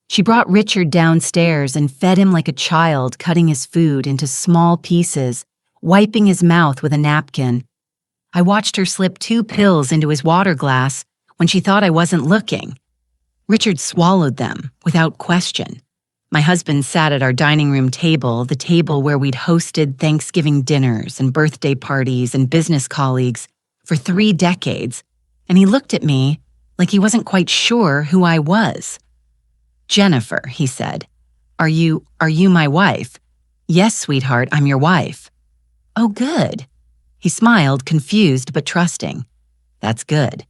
She brought Richard downstairs and fed him like a child, cutting his food into small pieces, wiping his mouth with a napkin. I watched her slip 2 pills into his water glass when she thought I wasn't looking. Richard swallowed them without question. My husband sat at our dining room table, the table where we'd hosted Thanksgiving dinners and birthday parties and business colleagues for 3 decades, and he looked at me like he wasn't quite sure who I was. "Jennifer," he said, Are you my wife?" "Yes, sweetheart, I'm your wife." "Oh, good." He smiled, confused but trusting. "That's good."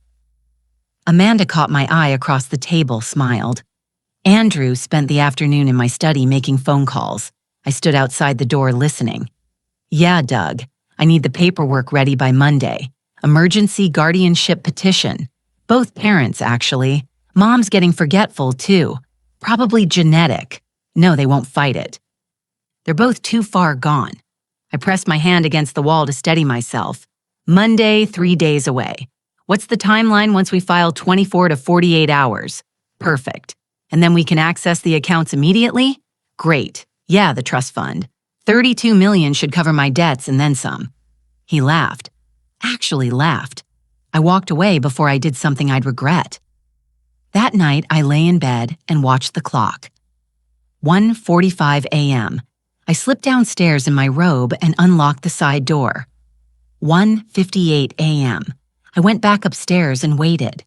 Amanda caught my eye across the table, smiled. Andrew spent the afternoon in my study making phone calls. I stood outside the door listening. "Yeah, Doug, I need the paperwork ready by Monday. Emergency guardianship petition. Both parents, actually. Mom's getting forgetful, too. Probably genetic. No, they won't fight it. They're both too far gone." I pressed my hand against the wall to steady myself. "Monday, 3 days away. What's the timeline once we file 24 to 48 hours? Perfect. And then we can access the accounts immediately? Great. Yeah, the trust fund. 32 million should cover my debts and then some." He laughed. Actually laughed. I walked away before I did something I'd regret. That night, I lay in bed and watched the clock. 1:45 a.m. I slipped downstairs in my robe and unlocked the side door. 1:58 a.m. I went back upstairs and waited.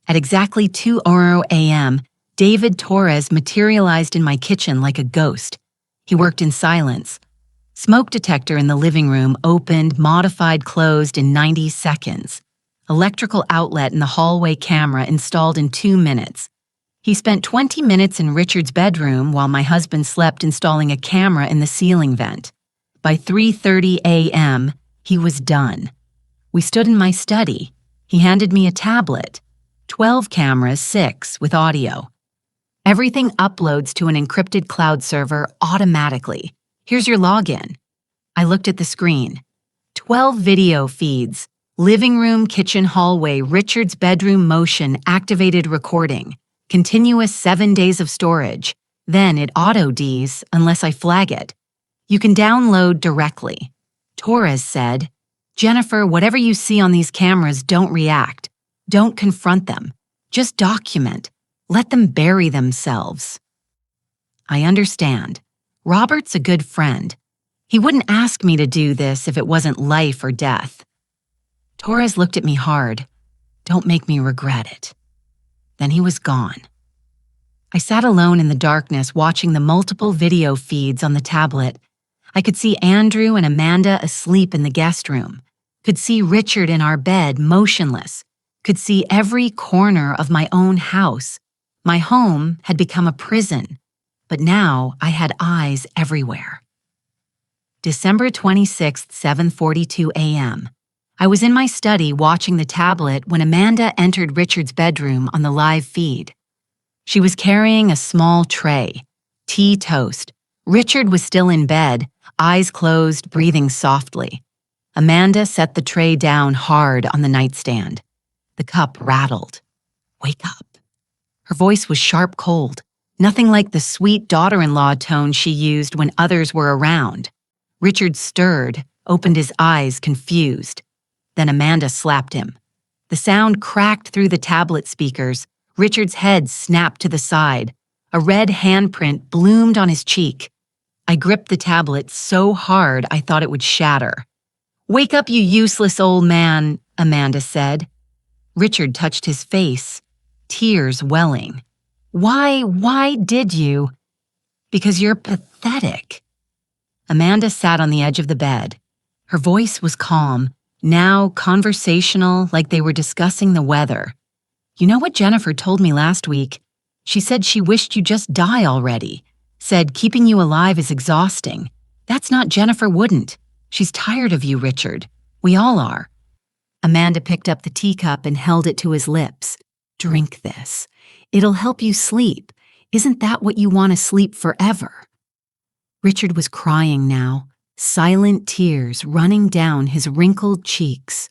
At exactly 2 a.m., David Torres materialized in my kitchen like a ghost. He worked in silence. Smoke detector in the living room opened, modified, closed in 90 seconds. Electrical outlet in the hallway camera installed in 2 minutes. He spent 20 minutes in Richard's bedroom while my husband slept installing a camera in the ceiling vent. By 3:30 a.m., he was done. We stood in my study. He handed me a tablet. 12 cameras, 6 with audio. Everything uploads to an encrypted cloud server automatically. Here's your login. I looked at the screen. 12 video feeds. Living room, kitchen, hallway, Richard's bedroom motion, activated recording. Continuous 7 days of storage. Then it auto-Ds unless I flag it. You can download directly. Torres said, "Jennifer, whatever you see on these cameras, don't react. Don't confront them. Just document. Let them bury themselves." I understand. Robert's a good friend. He wouldn't ask me to do this if it wasn't life or death. Torres looked at me hard. "Don't make me regret it." Then he was gone. I sat alone in the darkness watching the multiple video feeds on the tablet. I could see Andrew and Amanda asleep in the guest room. Could see Richard in our bed, motionless. Could see every corner of my own house. My home had become a prison, but now I had eyes everywhere. December 26th, 7:42 a.m. I was in my study watching the tablet when Amanda entered Richard's bedroom on the live feed. She was carrying a small tray, tea toast. Richard was still in bed, eyes closed, breathing softly. Amanda set the tray down hard on the nightstand. The cup rattled. "Wake up." Her voice was sharp cold, nothing like the sweet daughter-in-law tone she used when others were around. Richard stirred, opened his eyes, confused. Then Amanda slapped him. The sound cracked through the tablet speakers. Richard's head snapped to the side. A red handprint bloomed on his cheek. I gripped the tablet so hard I thought it would shatter. "Wake up, you useless old man," Amanda said. Richard touched his face, tears welling. Why did you?" "Because you're pathetic." Amanda sat on the edge of the bed. Her voice was calm, now conversational, like they were discussing the weather. "You know what Jennifer told me last week? She said she wished you'd just die already. Said keeping you alive is exhausting. That's not Jennifer wouldn't. She's tired of you, Richard. We all are." Amanda picked up the teacup and held it to his lips. "Drink this. It'll help you sleep. Isn't that what you want to sleep forever?" Richard was crying now, silent tears running down his wrinkled cheeks.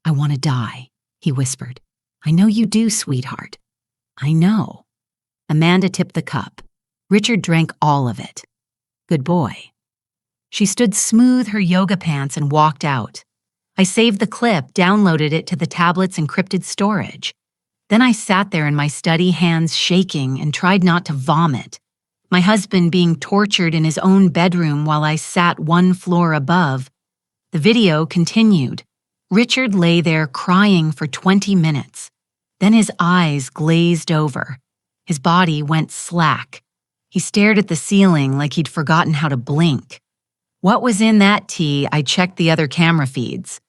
"I want to die," he whispered. "I know you do, sweetheart. I know." Amanda tipped the cup. Richard drank all of it. "Good boy." She stood smooth her yoga pants and walked out. I saved the clip, downloaded it to the tablet's encrypted storage. Then I sat there in my study, hands shaking, and tried not to vomit. My husband being tortured in his own bedroom while I sat one floor above. The video continued. Richard lay there crying for 20 minutes. Then his eyes glazed over. His body went slack. He stared at the ceiling like he'd forgotten how to blink. What was in that tea? I checked the other camera feeds.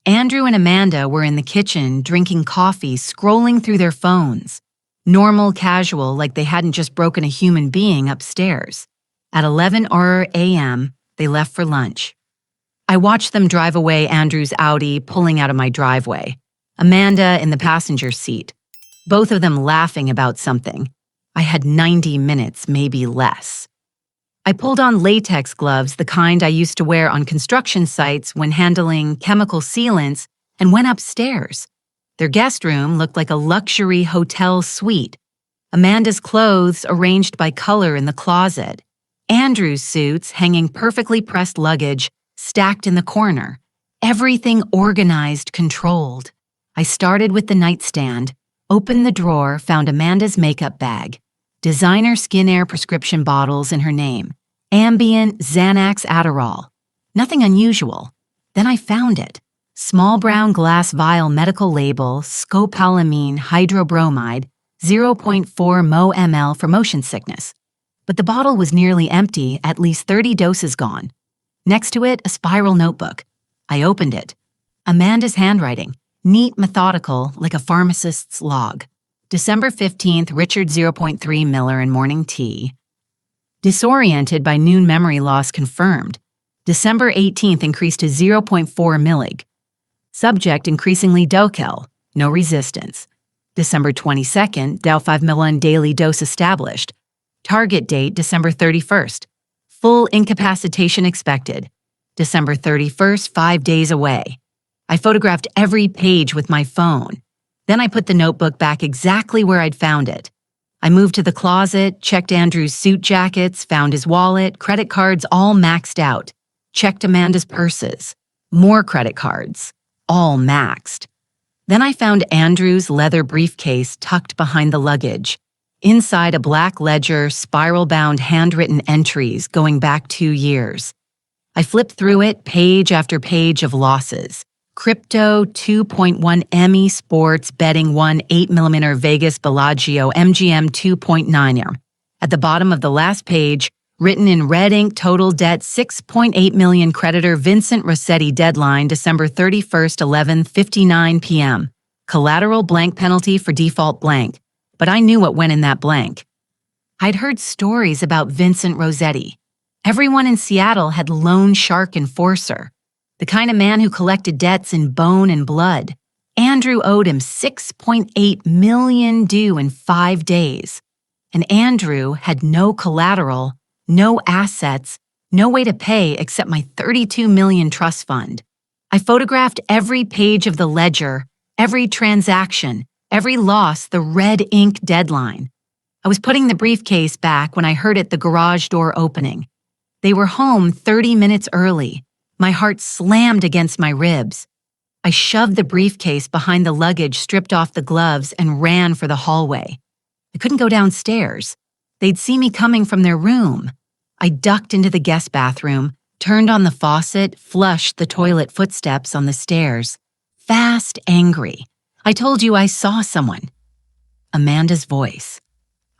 Andrew and Amanda were in the kitchen, drinking coffee, scrolling through their phones. Normal, casual, like they hadn't just broken a human being upstairs. At 11 a.m., they left for lunch. I watched them drive away Andrew's Audi, pulling out of my driveway. Amanda in the passenger seat. Both of them laughing about something. I had 90 minutes, maybe less. I pulled on latex gloves, the kind I used to wear on construction sites when handling chemical sealants, and went upstairs. Their guest room looked like a luxury hotel suite. Amanda's clothes arranged by color in the closet. Andrew's suits hanging perfectly pressed luggage, stacked in the corner. Everything organized, controlled. I started with the nightstand, opened the drawer, found Amanda's makeup bag. Designer Skin Air prescription bottles in her name. Ambien, Xanax, Adderall. Nothing unusual. Then I found it. Small brown glass vial medical label, scopolamine hydrobromide, 0.4 ml for motion sickness. But the bottle was nearly empty, at least 30 doses gone. Next to it, a spiral notebook. I opened it. Amanda's handwriting, neat, methodical, like a pharmacist's log. December 15th, Richard 0.3 Miller in morning tea. Disoriented by noon memory loss confirmed. December 18th increased to 0.4 millig. Subject increasingly docile, no resistance. December 22nd, Dow 5 milli daily dose established. Target date, December 31st. Full incapacitation expected. December 31st, 5 days away. I photographed every page with my phone. Then I put the notebook back exactly where I'd found it. I moved to the closet, checked Andrew's suit jackets, found his wallet, credit cards all maxed out. Checked Amanda's purses. More credit cards. All maxed. Then I found Andrew's leather briefcase tucked behind the luggage. Inside a black ledger, spiral-bound handwritten entries going back 2 years. I flipped through it, page after page of losses. Crypto 2.1 Emmy Sports Betting 1 8mm Vegas Bellagio MGM 2.9. At the bottom of the last page, written in red ink, total debt 6.8 million, creditor Vincent Rossetti, deadline December 31st 11:59 p.m. Collateral blank, penalty for default blank. But I knew what went in that blank. I'd heard stories about Vincent Rossetti. Everyone in Seattle had loan shark enforcer. The kind of man who collected debts in bone and blood. Andrew owed him 6.8 million due in 5 days. and Andrew had no collateral, no assets, no way to pay except my $32 million trust fund. I photographed every page of the ledger, every transaction, every loss, the red ink deadline. I was putting the briefcase back when I heard the garage door opening. They were home 30 minutes early. My heart slammed against my ribs. I shoved the briefcase behind the luggage, stripped off the gloves, and ran for the hallway. I couldn't go downstairs. They'd see me coming from their room. I ducked into the guest bathroom, turned on the faucet, flushed the toilet footsteps on the stairs. Fast, angry. I told you I saw someone. Amanda's voice.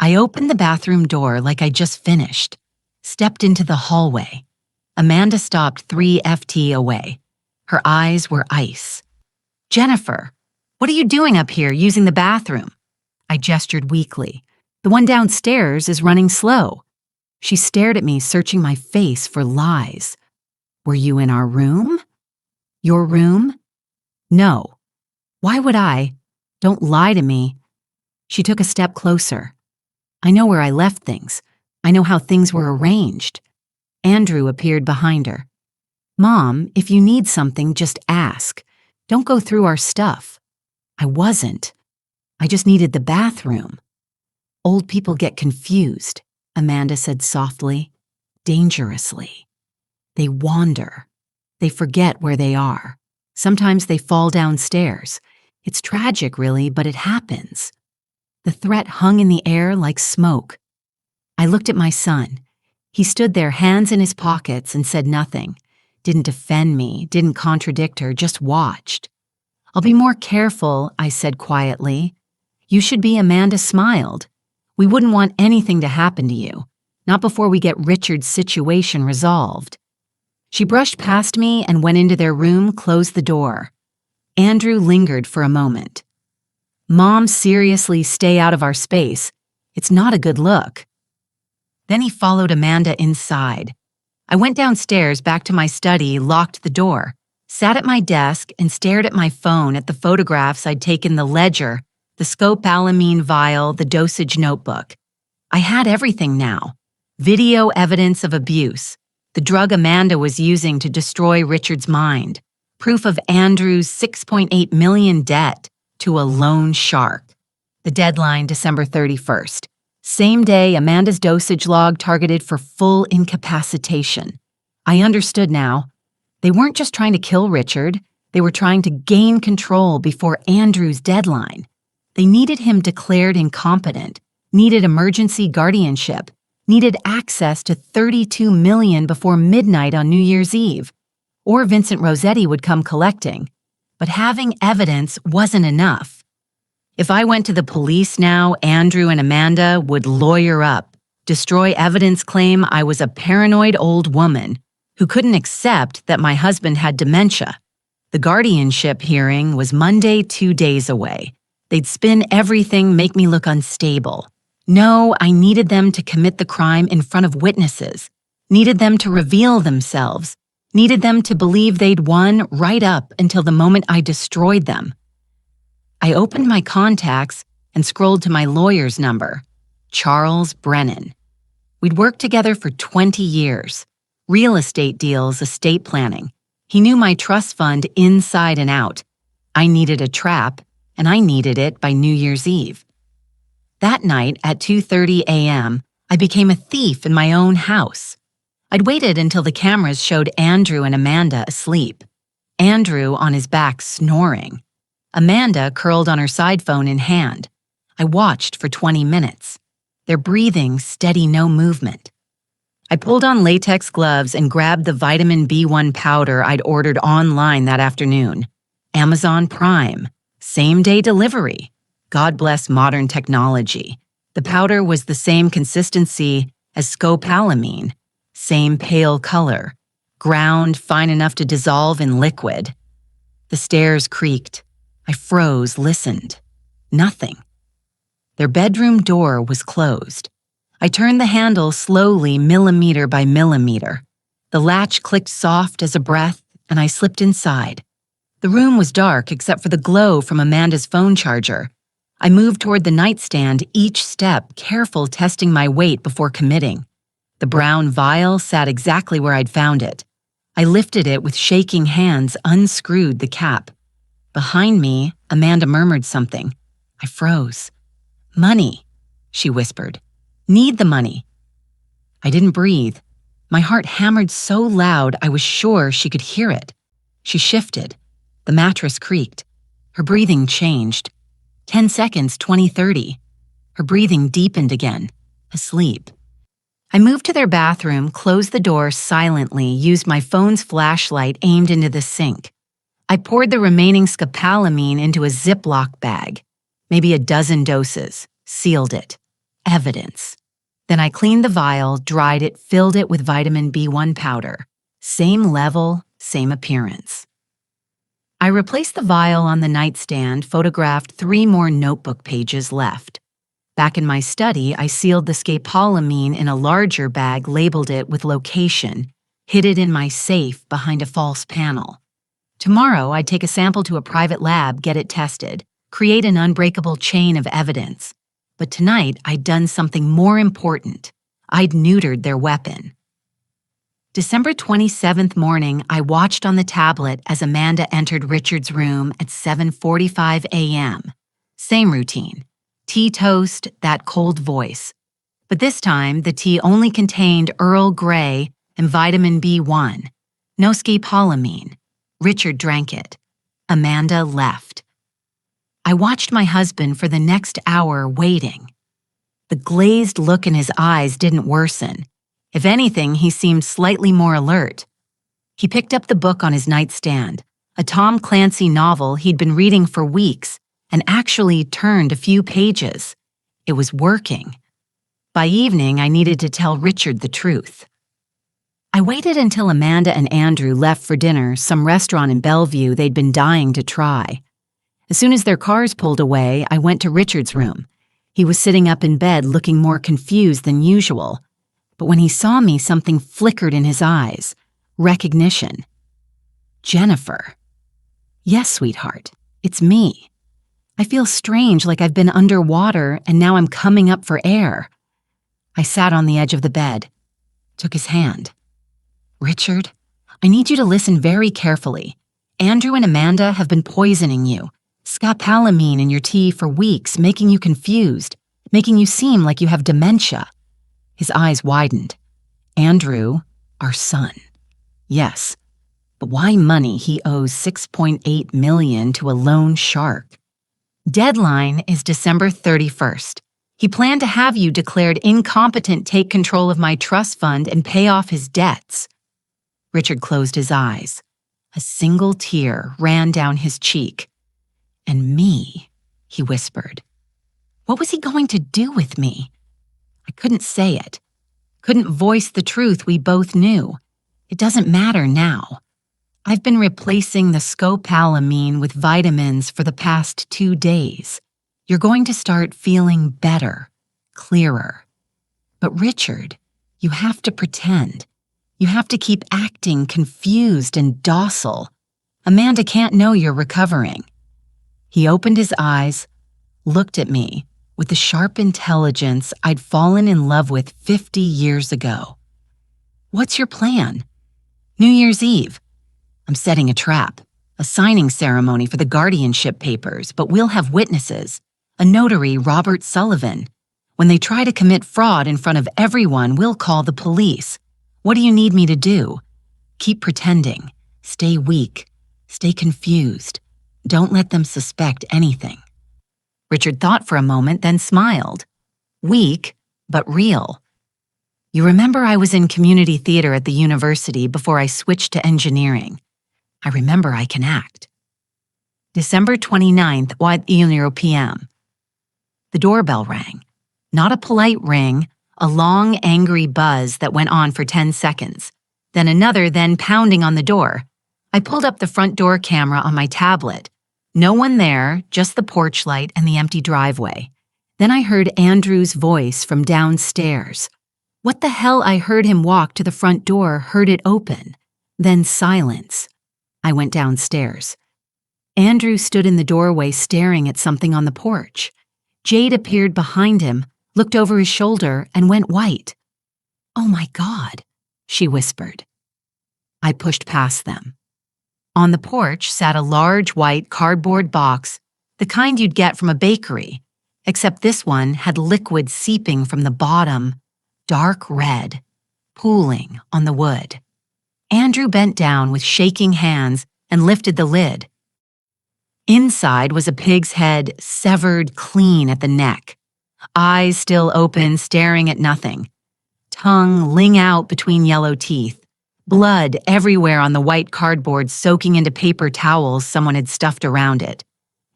I opened the bathroom door like I just finished, stepped into the hallway. Amanda stopped 3 FT away. Her eyes were ice. Jennifer, what are you doing up here using the bathroom? I gestured weakly. The one downstairs is running slow. She stared at me, searching my face for lies. Were you in our room? Your room? No. Why would I? Don't lie to me. She took a step closer. I know where I left things. I know how things were arranged. Andrew appeared behind her. Mom, if you need something, just ask. Don't go through our stuff. I wasn't. I just needed the bathroom. Old people get confused, Amanda said softly, dangerously. They wander. They forget where they are. Sometimes they fall downstairs. It's tragic, really, but it happens. The threat hung in the air like smoke. I looked at my son. He stood there, hands in his pockets, and said nothing. Didn't defend me, didn't contradict her, just watched. I'll be more careful, I said quietly. You should be. Amanda smiled. We wouldn't want anything to happen to you, not before we get Richard's situation resolved. She brushed past me and went into their room, closed the door. Andrew lingered for a moment. Mom, seriously, stay out of our space. It's not a good look. Then he followed Amanda inside. I went downstairs back to my study, locked the door, sat at my desk and stared at my phone at the photographs I'd taken, the ledger, the scopolamine vial, the dosage notebook. I had everything now. Video evidence of abuse, the drug Amanda was using to destroy Richard's mind, proof of Andrew's $6.8 million debt to a loan shark. The deadline, December 31st. Same day, Amanda's dosage log targeted for full incapacitation. I understood now. They weren't just trying to kill Richard. They were trying to gain control before Andrew's deadline. They needed him declared incompetent, needed emergency guardianship, needed access to $32 million before midnight on New Year's Eve. Or Vincent Rossetti would come collecting. But having evidence wasn't enough. If I went to the police now, Andrew and Amanda would lawyer up, destroy evidence, claim I was a paranoid old woman who couldn't accept that my husband had dementia. The guardianship hearing was Monday, 2 days away. They'd spin everything, make me look unstable. No, I needed them to commit the crime in front of witnesses, needed them to reveal themselves, needed them to believe they'd won right up until the moment I destroyed them. I opened my contacts and scrolled to my lawyer's number, Charles Brennan. We'd worked together for 20 years. Real estate deals, estate planning. He knew my trust fund inside and out. I needed a trap, and I needed it by New Year's Eve. That night at 2:30 a.m., I became a thief in my own house. I'd waited until the cameras showed Andrew and Amanda asleep. Andrew on his back snoring. Amanda curled on her side phone in hand. I watched for 20 minutes. Their breathing steady, no movement. I pulled on latex gloves and grabbed the vitamin B1 powder I'd ordered online that afternoon. Amazon Prime. Same-day delivery. God bless modern technology. The powder was the same consistency as scopolamine. Same pale color. Ground fine enough to dissolve in liquid. The stairs creaked. I froze, listened. Nothing. Their bedroom door was closed. I turned the handle slowly, millimeter by millimeter. The latch clicked soft as a breath, and I slipped inside. The room was dark except for the glow from Amanda's phone charger. I moved toward the nightstand, each step careful, testing my weight before committing. The brown vial sat exactly where I'd found it. I lifted it with shaking hands, unscrewed the cap. Behind me, Amanda murmured something. I froze. "Money," she whispered. "Need the money." I didn't breathe. My heart hammered so loud I was sure she could hear it. She shifted. The mattress creaked. Her breathing changed. 10 seconds, 20, 30. Her breathing deepened again. Asleep. I moved to their bathroom, closed the door silently, used my phone's flashlight aimed into the sink. I poured the remaining scopolamine into a Ziploc bag. Maybe a dozen doses. Sealed it. Evidence. Then I cleaned the vial, dried it, filled it with vitamin B1 powder. Same level, same appearance. I replaced the vial on the nightstand, photographed 3 more notebook pages left. Back in my study, I sealed the scopolamine in a larger bag, labeled it with location, hid it in my safe behind a false panel. Tomorrow, I'd take a sample to a private lab, get it tested, create an unbreakable chain of evidence. But tonight, I'd done something more important. I'd neutered their weapon. December 27th morning, I watched on the tablet as Amanda entered Richard's room at 7:45 a.m. Same routine. Tea toast, that cold voice. But this time, the tea only contained Earl Grey and vitamin B1. No scopolamine. Richard drank it. Amanda left. I watched my husband for the next hour, waiting. The glazed look in his eyes didn't worsen. If anything, he seemed slightly more alert. He picked up the book on his nightstand, a Tom Clancy novel he'd been reading for weeks, and actually turned a few pages. It was working. By evening, I needed to tell Richard the truth. I waited until Amanda and Andrew left for dinner, some restaurant in Bellevue they'd been dying to try. As soon as their cars pulled away, I went to Richard's room. He was sitting up in bed, looking more confused than usual. But when he saw me, something flickered in his eyes. Recognition. "Jennifer." "Yes, sweetheart. It's me. I feel strange, like I've been underwater and now I'm coming up for air." I sat on the edge of the bed, took his hand. "Richard, I need you to listen very carefully. Andrew and Amanda have been poisoning you. Scopolamine in your tea for weeks, making you confused, making you seem like you have dementia." His eyes widened. "Andrew, our son. Yes, but why money? He owes $6.8 million to a loan shark. Deadline is December 31st. He planned to have you declared incompetent, take control of my trust fund, and pay off his debts." Richard closed his eyes. A single tear ran down his cheek. "And me," he whispered. What was he going to do with me? I couldn't say it. Couldn't voice the truth we both knew. It doesn't matter now. I've been replacing the scopolamine with vitamins for the past 2 days. You're going to start feeling better, clearer. But Richard, you have to pretend. You have to keep acting confused and docile. Amanda can't know you're recovering." He opened his eyes, looked at me with the sharp intelligence I'd fallen in love with 50 years ago. "What's your plan?" "New Year's Eve. I'm setting a trap, a signing ceremony for the guardianship papers, but we'll have witnesses. A notary, Robert Sullivan. When they try to commit fraud in front of everyone, we'll call the police. What do you need me to do? Keep pretending. Stay weak. Stay confused. Don't let them suspect anything." Richard thought for a moment, then smiled. "Weak, but real. You remember I was in community theater at the university before I switched to engineering. I remember I can act." December 29th, 1 p.m. The doorbell rang. Not a polite ring, a long, angry buzz that went on for 10 seconds. Then another, then pounding on the door. I pulled up the front door camera on my tablet. No one there, just the porch light and the empty driveway. Then I heard Andrew's voice from downstairs. What the hell? I heard him walk to the front door, heard it open. Then silence. I went downstairs. Andrew stood in the doorway staring at something on the porch. Jade appeared behind him, looked over his shoulder, and went white. "Oh my God," she whispered. I pushed past them. On the porch sat a large white cardboard box, the kind you'd get from a bakery, except this one had liquid seeping from the bottom, dark red, pooling on the wood. Andrew bent down with shaking hands and lifted the lid. Inside was a pig's head severed clean at the neck, eyes still open, staring at nothing, tongue ling out between yellow teeth, blood everywhere on the white cardboard soaking into paper towels someone had stuffed around it.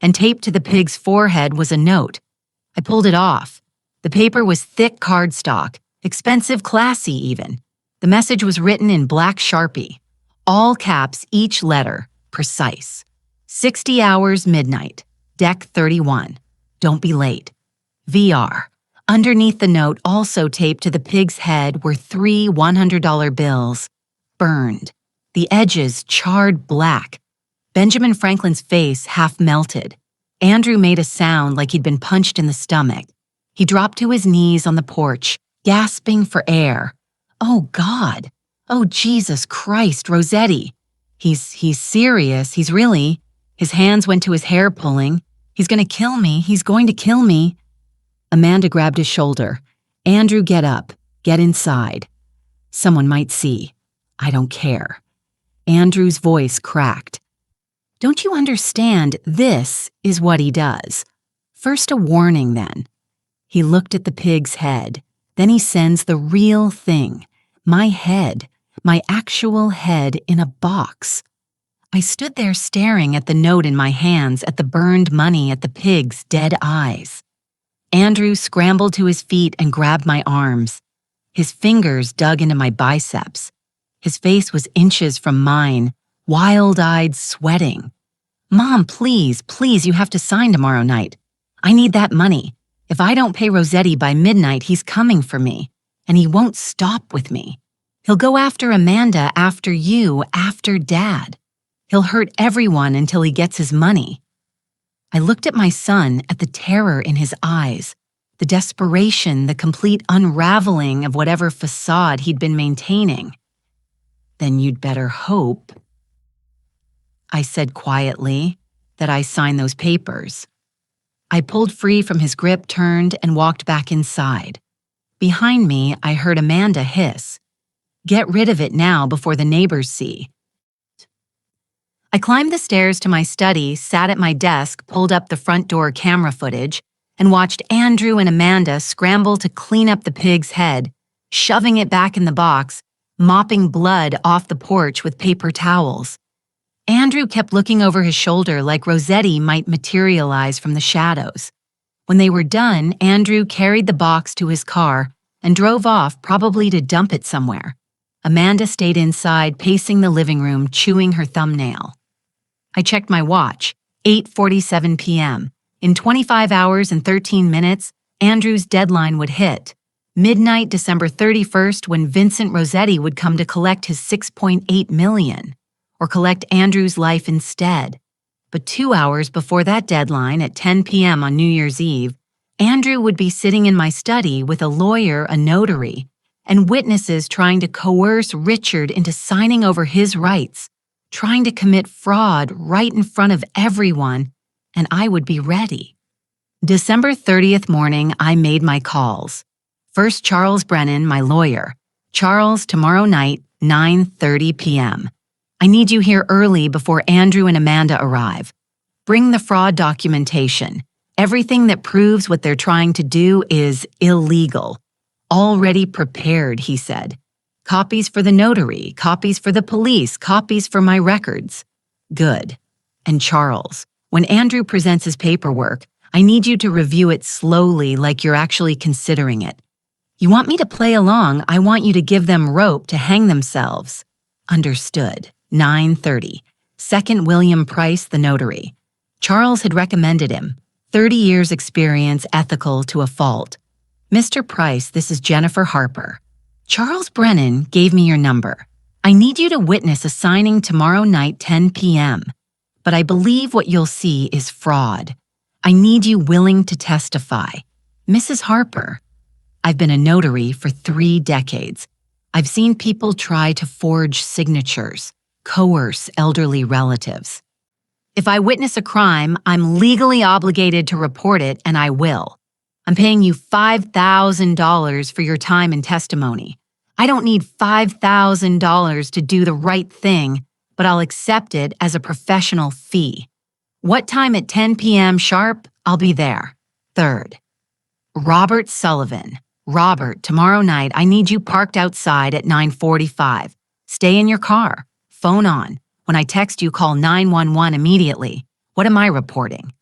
And taped to the pig's forehead was a note. I pulled it off. The paper was thick cardstock, expensive, classy even. The message was written in black Sharpie, all caps, each letter, precise. 60 hours midnight, deck 31. Don't be late. VR. Underneath the note, also taped to the pig's head, were 3 $100 bills, burned, the edges charred black. Benjamin Franklin's face half melted. Andrew made a sound like he'd been punched in the stomach. He dropped to his knees on the porch, gasping for air. "Oh, God. Oh, Jesus Christ, Rossetti. He's serious. He's really..." His hands went to his hair pulling. "He's going to kill me. He's going to kill me." Amanda grabbed his shoulder. "Andrew, get up. Get inside. Someone might see. I don't care." Andrew's voice cracked. "Don't you understand? This is what he does. First a warning, then." He looked at the pig's head. Then he sends the real thing. My head. My actual head in a box. I stood there staring at the note in my hands, at the burned money, at the pig's dead eyes. Andrew scrambled to his feet and grabbed my arms. His fingers dug into my biceps. His face was inches from mine, wild-eyed, sweating. "Mom, please, please, you have to sign tomorrow night. I need that money. If I don't pay Rossetti by midnight, he's coming for me, and he won't stop with me. He'll go after Amanda, after you, after Dad. He'll hurt everyone until he gets his money." I looked at my son, at the terror in his eyes, the desperation, the complete unraveling of whatever facade he'd been maintaining. "Then you'd better hope," I said quietly, "that I sign those papers." I pulled free from his grip, turned, and walked back inside. Behind me, I heard Amanda hiss, "Get rid of it now before the neighbors see." I climbed the stairs to my study, sat at my desk, pulled up the front door camera footage, and watched Andrew and Amanda scramble to clean up the pig's head, shoving it back in the box, mopping blood off the porch with paper towels. Andrew kept looking over his shoulder like Rossetti might materialize from the shadows. When they were done, Andrew carried the box to his car and drove off, probably to dump it somewhere. Amanda stayed inside, pacing the living room, chewing her thumbnail. I checked my watch, 8:47 p.m. In 25 hours and 13 minutes, Andrew's deadline would hit. Midnight, December 31st, when Vincent Rossetti would come to collect his $6.8 million, or collect Andrew's life instead. But 2 hours before that deadline, at 10 p.m. on New Year's Eve, Andrew would be sitting in my study with a lawyer, a notary, and witnesses trying to coerce Richard into signing over his rights, trying to commit fraud right in front of everyone, and I would be ready. December 30th morning, I made my calls. First, Charles Brennan, my lawyer. "Charles, tomorrow night, 9:30 p.m. I need you here early before Andrew and Amanda arrive. Bring the fraud documentation. Everything that proves what they're trying to do is illegal. Already prepared," he said. "Copies for the notary, copies for the police, copies for my records." "Good. And Charles, when Andrew presents his paperwork, I need you to review it slowly like you're actually considering it. You want me to play along, I want you to give them rope to hang themselves." "Understood." 9:30. Second William Price, the notary. Charles had recommended him. 30 years experience, ethical to a fault. "Mr. Price, this is Jennifer Harper. Charles Brennan gave me your number. I need you to witness a signing tomorrow night, 10 p.m. But I believe what you'll see is fraud. I need you willing to testify. Mrs. Harper, I've been a notary for 3 decades. I've seen people try to forge signatures, coerce elderly relatives. If I witness a crime, I'm legally obligated to report it, and I will. I'm paying you $5,000 for your time and testimony. I don't need $5,000 to do the right thing, but I'll accept it as a professional fee. What time at 10 p.m. sharp? I'll be there. Third, Robert Sullivan. Robert, tomorrow night, I need you parked outside at 9:45. Stay in your car. Phone on. When I text you, call 911 immediately. What am I reporting?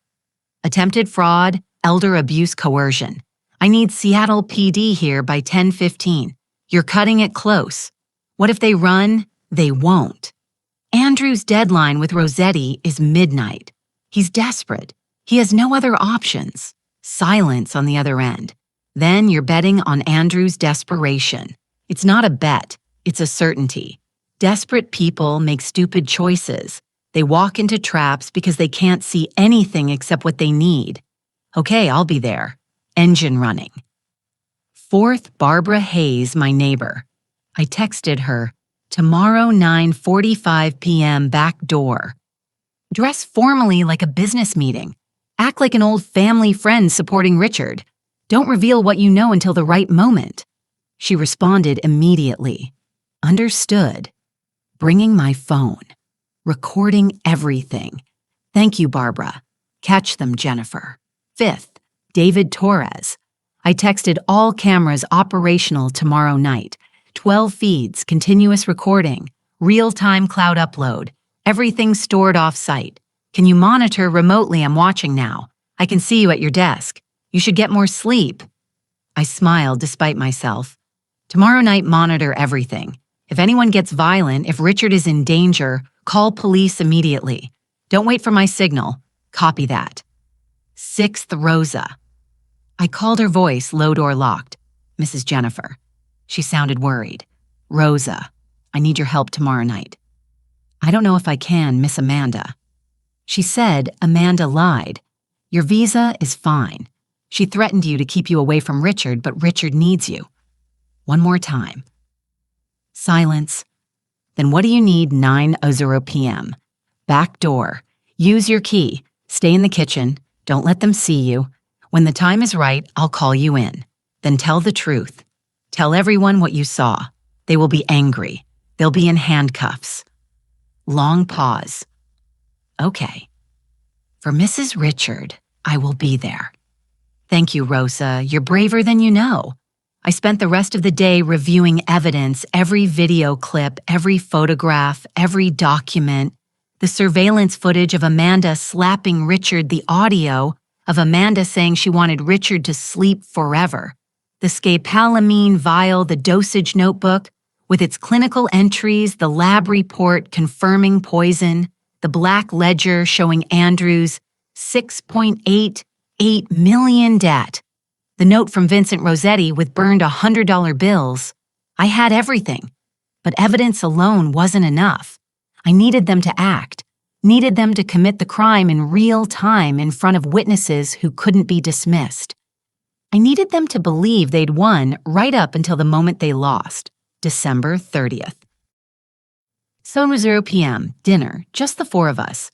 Attempted fraud, elder abuse, coercion. I need Seattle PD here by 10:15. You're cutting it close. What if they run? They won't. Andrew's deadline with Rossetti is midnight. He's desperate. He has no other options. Silence on the other end. Then you're betting on Andrew's desperation. It's not a bet, it's a certainty. Desperate people make stupid choices. They walk into traps because they can't see anything except what they need. Okay, I'll be there. Engine running. Fourth, Barbara Hayes, my neighbor. I texted her, tomorrow 9:45 p.m. back door. Dress formally like a business meeting. Act like an old family friend supporting Richard. Don't reveal what you know until the right moment. She responded immediately. Understood. Bringing my phone. Recording everything. Thank you, Barbara. Catch them, Jennifer. Fifth, David Torres. I texted all cameras operational tomorrow night. 12 feeds, continuous recording, real-time cloud upload, everything stored off-site. Can you monitor remotely? I'm watching now. I can see you at your desk. You should get more sleep. I smiled despite myself. Tomorrow night, monitor everything. If anyone gets violent, if Richard is in danger, call police immediately. Don't wait for my signal. Copy that. Sixth, Rosa. I called her voice, low door locked. Mrs. Jennifer. She sounded worried. Rosa, I need your help tomorrow night. I don't know if I can, Miss Amanda. She said Amanda lied. Your visa is fine. She threatened you to keep you away from Richard, but Richard needs you. One more time. Silence. Then what do you need 9:00 p.m.? Back door. Use your key. Stay in the kitchen. Don't let them see you. When the time is right, I'll call you in. Then tell the truth. Tell everyone what you saw. They will be angry. They'll be in handcuffs. Long pause. Okay. For Mrs. Richard, I will be there. Thank you, Rosa. You're braver than you know. I spent the rest of the day reviewing evidence, every video clip, every photograph, every document, the surveillance footage of Amanda slapping Richard, the audio of Amanda saying she wanted Richard to sleep forever, the scopolamine vial, the dosage notebook, with its clinical entries, the lab report confirming poison, the black ledger showing Andrew's $6.88 million debt, the note from Vincent Rossetti with burned $100 bills. I had everything, but evidence alone wasn't enough. I needed them to act, needed them to commit the crime in real time in front of witnesses who couldn't be dismissed. I needed them to believe they'd won right up until the moment they lost, December 30th. 7:00 p.m., dinner, just the 4 of us.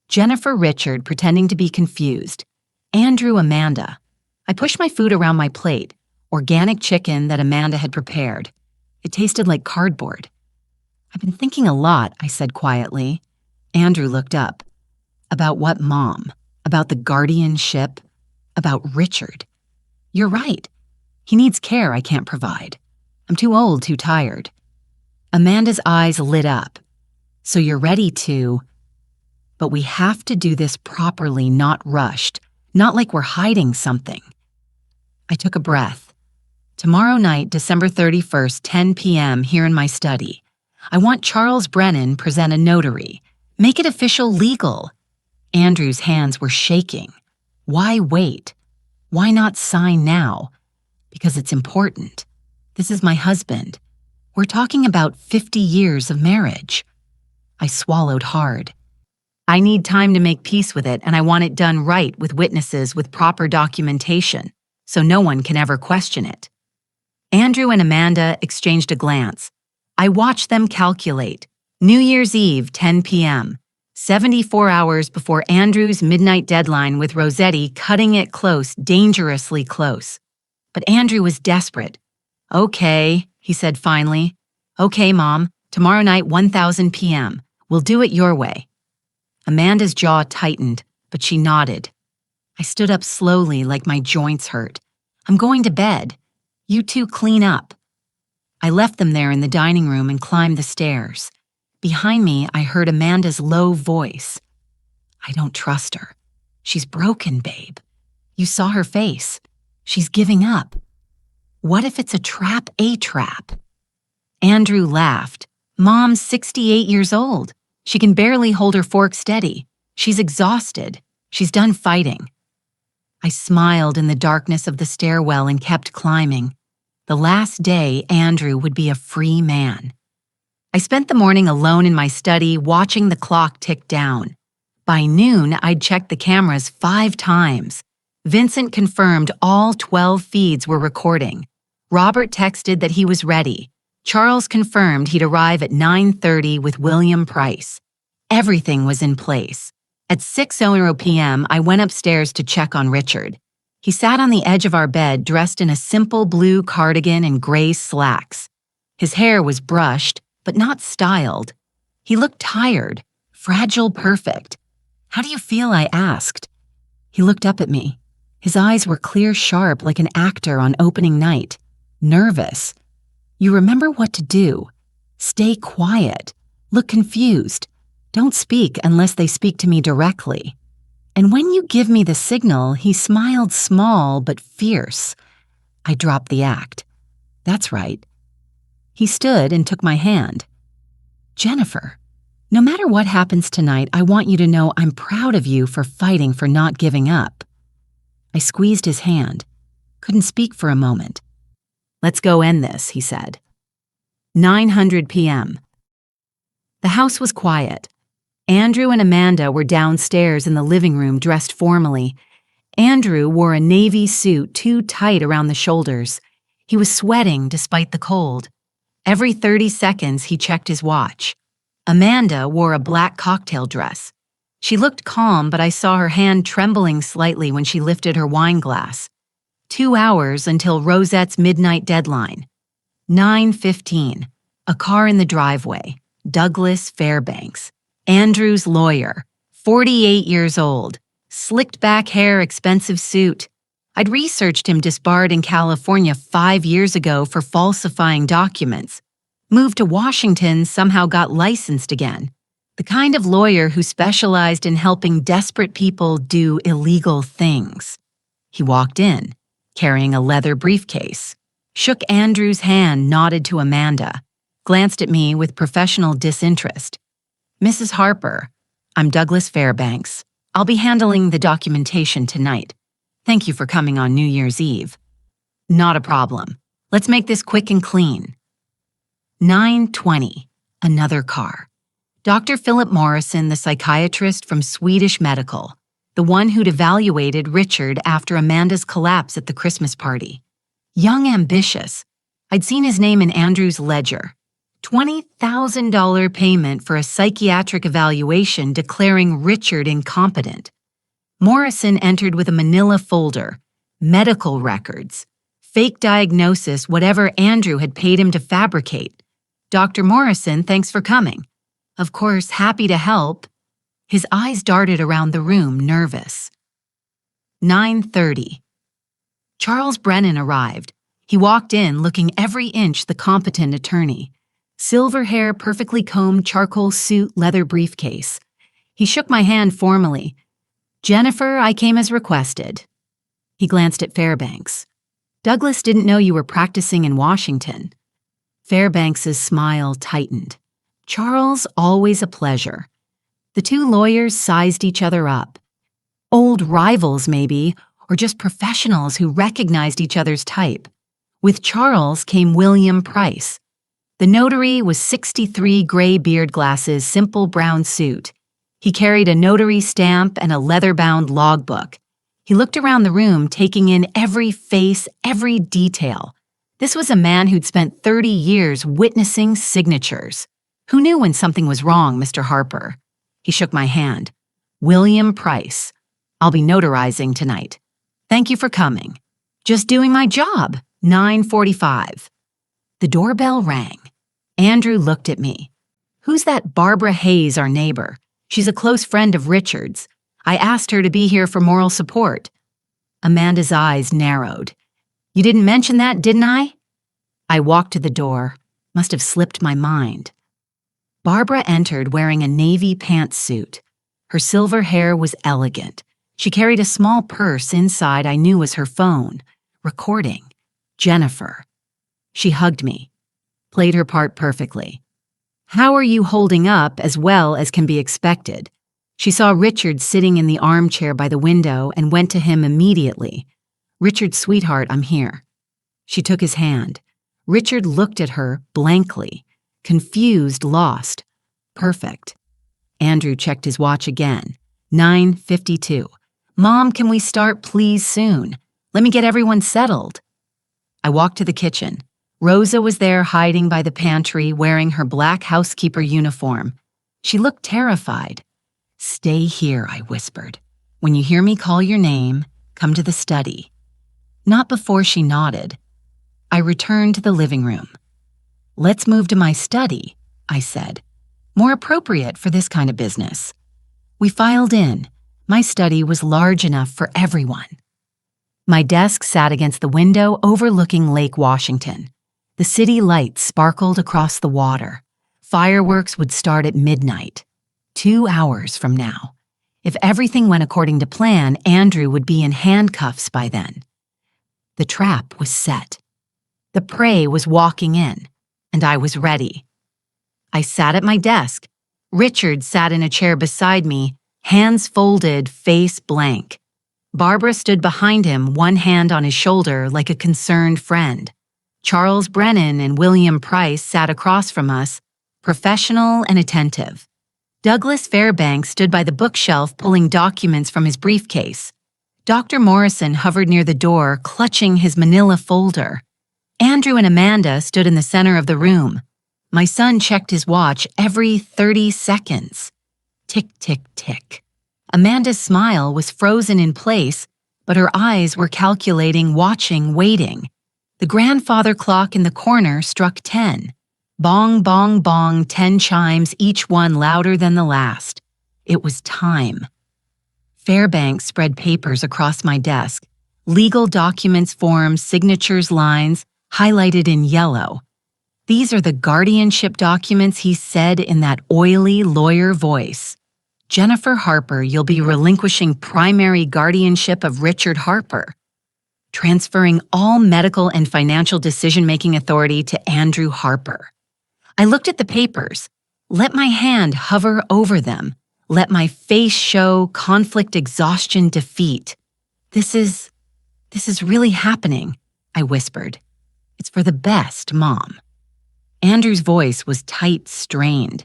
Jennifer, Richard pretending to be confused. Andrew, Amanda. I pushed my food around my plate, organic chicken that Amanda had prepared. It tasted like cardboard. I've been thinking a lot, I said quietly. Andrew looked up. About what, Mom? About the guardianship? About Richard? You're right. He needs care I can't provide. I'm too old, too tired. Amanda's eyes lit up. So you're ready to... But we have to do this properly, not rushed, not like we're hiding something. I took a breath. Tomorrow night, December 31st, 10 p.m., here in my study. I want Charles Brennan present a notary. Make it official legal. Andrew's hands were shaking. Why wait? Why not sign now? Because it's important. This is my husband. We're talking about 50 years of marriage. I swallowed hard. I need time to make peace with it, and I want it done right with witnesses with proper documentation, so no one can ever question it. Andrew and Amanda exchanged a glance. I watched them calculate. New Year's Eve, 10 p.m., 74 hours before Andrew's midnight deadline, with Rossetti cutting it close, dangerously close. But Andrew was desperate. "Okay," he said finally. "Okay, Mom, tomorrow night, 1000 p.m. We'll do it your way." Amanda's jaw tightened, but she nodded. I stood up slowly like my joints hurt. "I'm going to bed. You two clean up." I left them there in the dining room and climbed the stairs. Behind me, I heard Amanda's low voice. "I don't trust her. She's broken, babe. You saw her face. She's giving up. What if it's a trap, a trap?" Andrew laughed. "Mom's 68 years old. She can barely hold her fork steady. She's exhausted. She's done fighting." I smiled in the darkness of the stairwell and kept climbing. The last day, Andrew would be a free man. I spent the morning alone in my study, watching the clock tick down. By noon, I'd checked the cameras 5 times. Vincent confirmed all 12 feeds were recording. Robert texted that he was ready. Charles confirmed he'd arrive at 9:30 with William Price. Everything was in place. At 6:00 p.m., I went upstairs to check on Richard. He sat on the edge of our bed, dressed in a simple blue cardigan and gray slacks. His hair was brushed, but not styled. He looked tired, fragile perfect. "How do you feel?" I asked. He looked up at me. His eyes were clear sharp like an actor on opening night. "Nervous. You remember what to do. Stay quiet. Look confused. Don't speak unless they speak to me directly. And when you give me the signal," he smiled small but fierce. I dropped the act. "That's right." He stood and took my hand. "Jennifer, no matter what happens tonight, I want you to know I'm proud of you for fighting, for not giving up." I squeezed his hand. Couldn't speak for a moment. "Let's go end this," he said. 9:00 p.m. The house was quiet. Andrew and Amanda were downstairs in the living room, dressed formally. Andrew wore a navy suit too tight around the shoulders. He was sweating despite the cold. Every 30 seconds, he checked his watch. Amanda wore a black cocktail dress. She looked calm, but I saw her hand trembling slightly when she lifted her wine glass. 2 hours until Rosette's midnight deadline. 9:15. A car in the driveway. Douglas Fairbanks. Andrew's lawyer. 48 years old. Slicked back hair, expensive suit. I'd researched him disbarred in California 5 years ago for falsifying documents. Moved to Washington, somehow got licensed again. The kind of lawyer who specialized in helping desperate people do illegal things. He walked in, carrying a leather briefcase, shook Andrew's hand, nodded to Amanda, glanced at me with professional disinterest. "Mrs. Harper, I'm Douglas Fairbanks. I'll be handling the documentation tonight. Thank you for coming on New Year's Eve." "Not a problem. Let's make this quick and clean." 9:20. Another car. Dr. Philip Morrison, the psychiatrist from Swedish Medical, the one who'd evaluated Richard after Amanda's collapse at the Christmas party. Young, ambitious. I'd seen his name in Andrew's ledger. $20,000 payment for a psychiatric evaluation declaring Richard incompetent. Morrison entered with a manila folder, medical records, fake diagnosis, whatever Andrew had paid him to fabricate. "Dr. Morrison, thanks for coming." "Of course, happy to help." His eyes darted around the room, nervous. 9:30. Charles Brennan arrived. He walked in looking every inch the competent attorney. Silver hair, perfectly combed, charcoal suit, leather briefcase. He shook my hand formally. "Jennifer, I came as requested." He glanced at Fairbanks. "Douglas didn't know you were practicing in Washington." Fairbanks's smile tightened. "Charles, always a pleasure." The two lawyers sized each other up. Old rivals, maybe, or just professionals who recognized each other's type. With Charles came William Price. The notary was 63, gray beard glasses, simple brown suit. He carried a notary stamp and a leather-bound logbook. He looked around the room, taking in every face, every detail. This was a man who'd spent 30 years witnessing signatures. Who knew when something was wrong, Mr. Harper? He shook my hand. William Price. I'll be notarizing tonight. Thank you for coming. Just doing my job. 9:45. The doorbell rang. Andrew looked at me. Who's that Barbara Hayes, our neighbor? She's a close friend of Richard's. I asked her to be here for moral support. Amanda's eyes narrowed. You didn't mention that, didn't I? I walked to the door. Must have slipped my mind. Barbara entered wearing a navy pantsuit. Her silver hair was elegant. She carried a small purse inside I knew was her phone. Recording. Jennifer. She hugged me. Played her part perfectly. How are you holding up as well as can be expected? She saw Richard sitting in the armchair by the window and went to him immediately. Richard, sweetheart, I'm here. She took his hand. Richard looked at her blankly, confused, lost. Perfect. Andrew checked his watch again. 9:52. Mom, can we start please soon? Let me get everyone settled. I walked to the kitchen. Rosa was there hiding by the pantry wearing her black housekeeper uniform. She looked terrified. Stay here, I whispered. When you hear me call your name, come to the study. Not before she nodded. I returned to the living room. Let's move to my study, I said. More appropriate for this kind of business. We filed in. My study was large enough for everyone. My desk sat against the window overlooking Lake Washington. The city lights sparkled across the water. Fireworks would start at midnight. 2 hours from now. If everything went according to plan, Andrew would be in handcuffs by then. The trap was set. The prey was walking in, and I was ready. I sat at my desk. Richard sat in a chair beside me, hands folded, face blank. Barbara stood behind him, one hand on his shoulder like a concerned friend. Charles Brennan and William Price sat across from us, professional and attentive. Douglas Fairbanks stood by the bookshelf pulling documents from his briefcase. Dr. Morrison hovered near the door, clutching his manila folder. Andrew and Amanda stood in the center of the room. My son checked his watch every 30 seconds. Tick, tick, tick. Amanda's smile was frozen in place, but her eyes were calculating, watching, waiting. The grandfather clock in the corner struck 10. Bong, bong, bong, 10 chimes, each one louder than the last. It was time. Fairbanks spread papers across my desk. Legal documents, forms, signatures, lines, highlighted in yellow. These are the guardianship documents, he said in that oily lawyer voice. Jennifer Harper, you'll be relinquishing primary guardianship of Richard Harper. Transferring all medical and financial decision-making authority to Andrew Harper. I looked at the papers. Let my hand hover over them. Let my face show conflict, exhaustion, defeat. This is really happening, I whispered. It's for the best, Mom. Andrew's voice was tight, strained.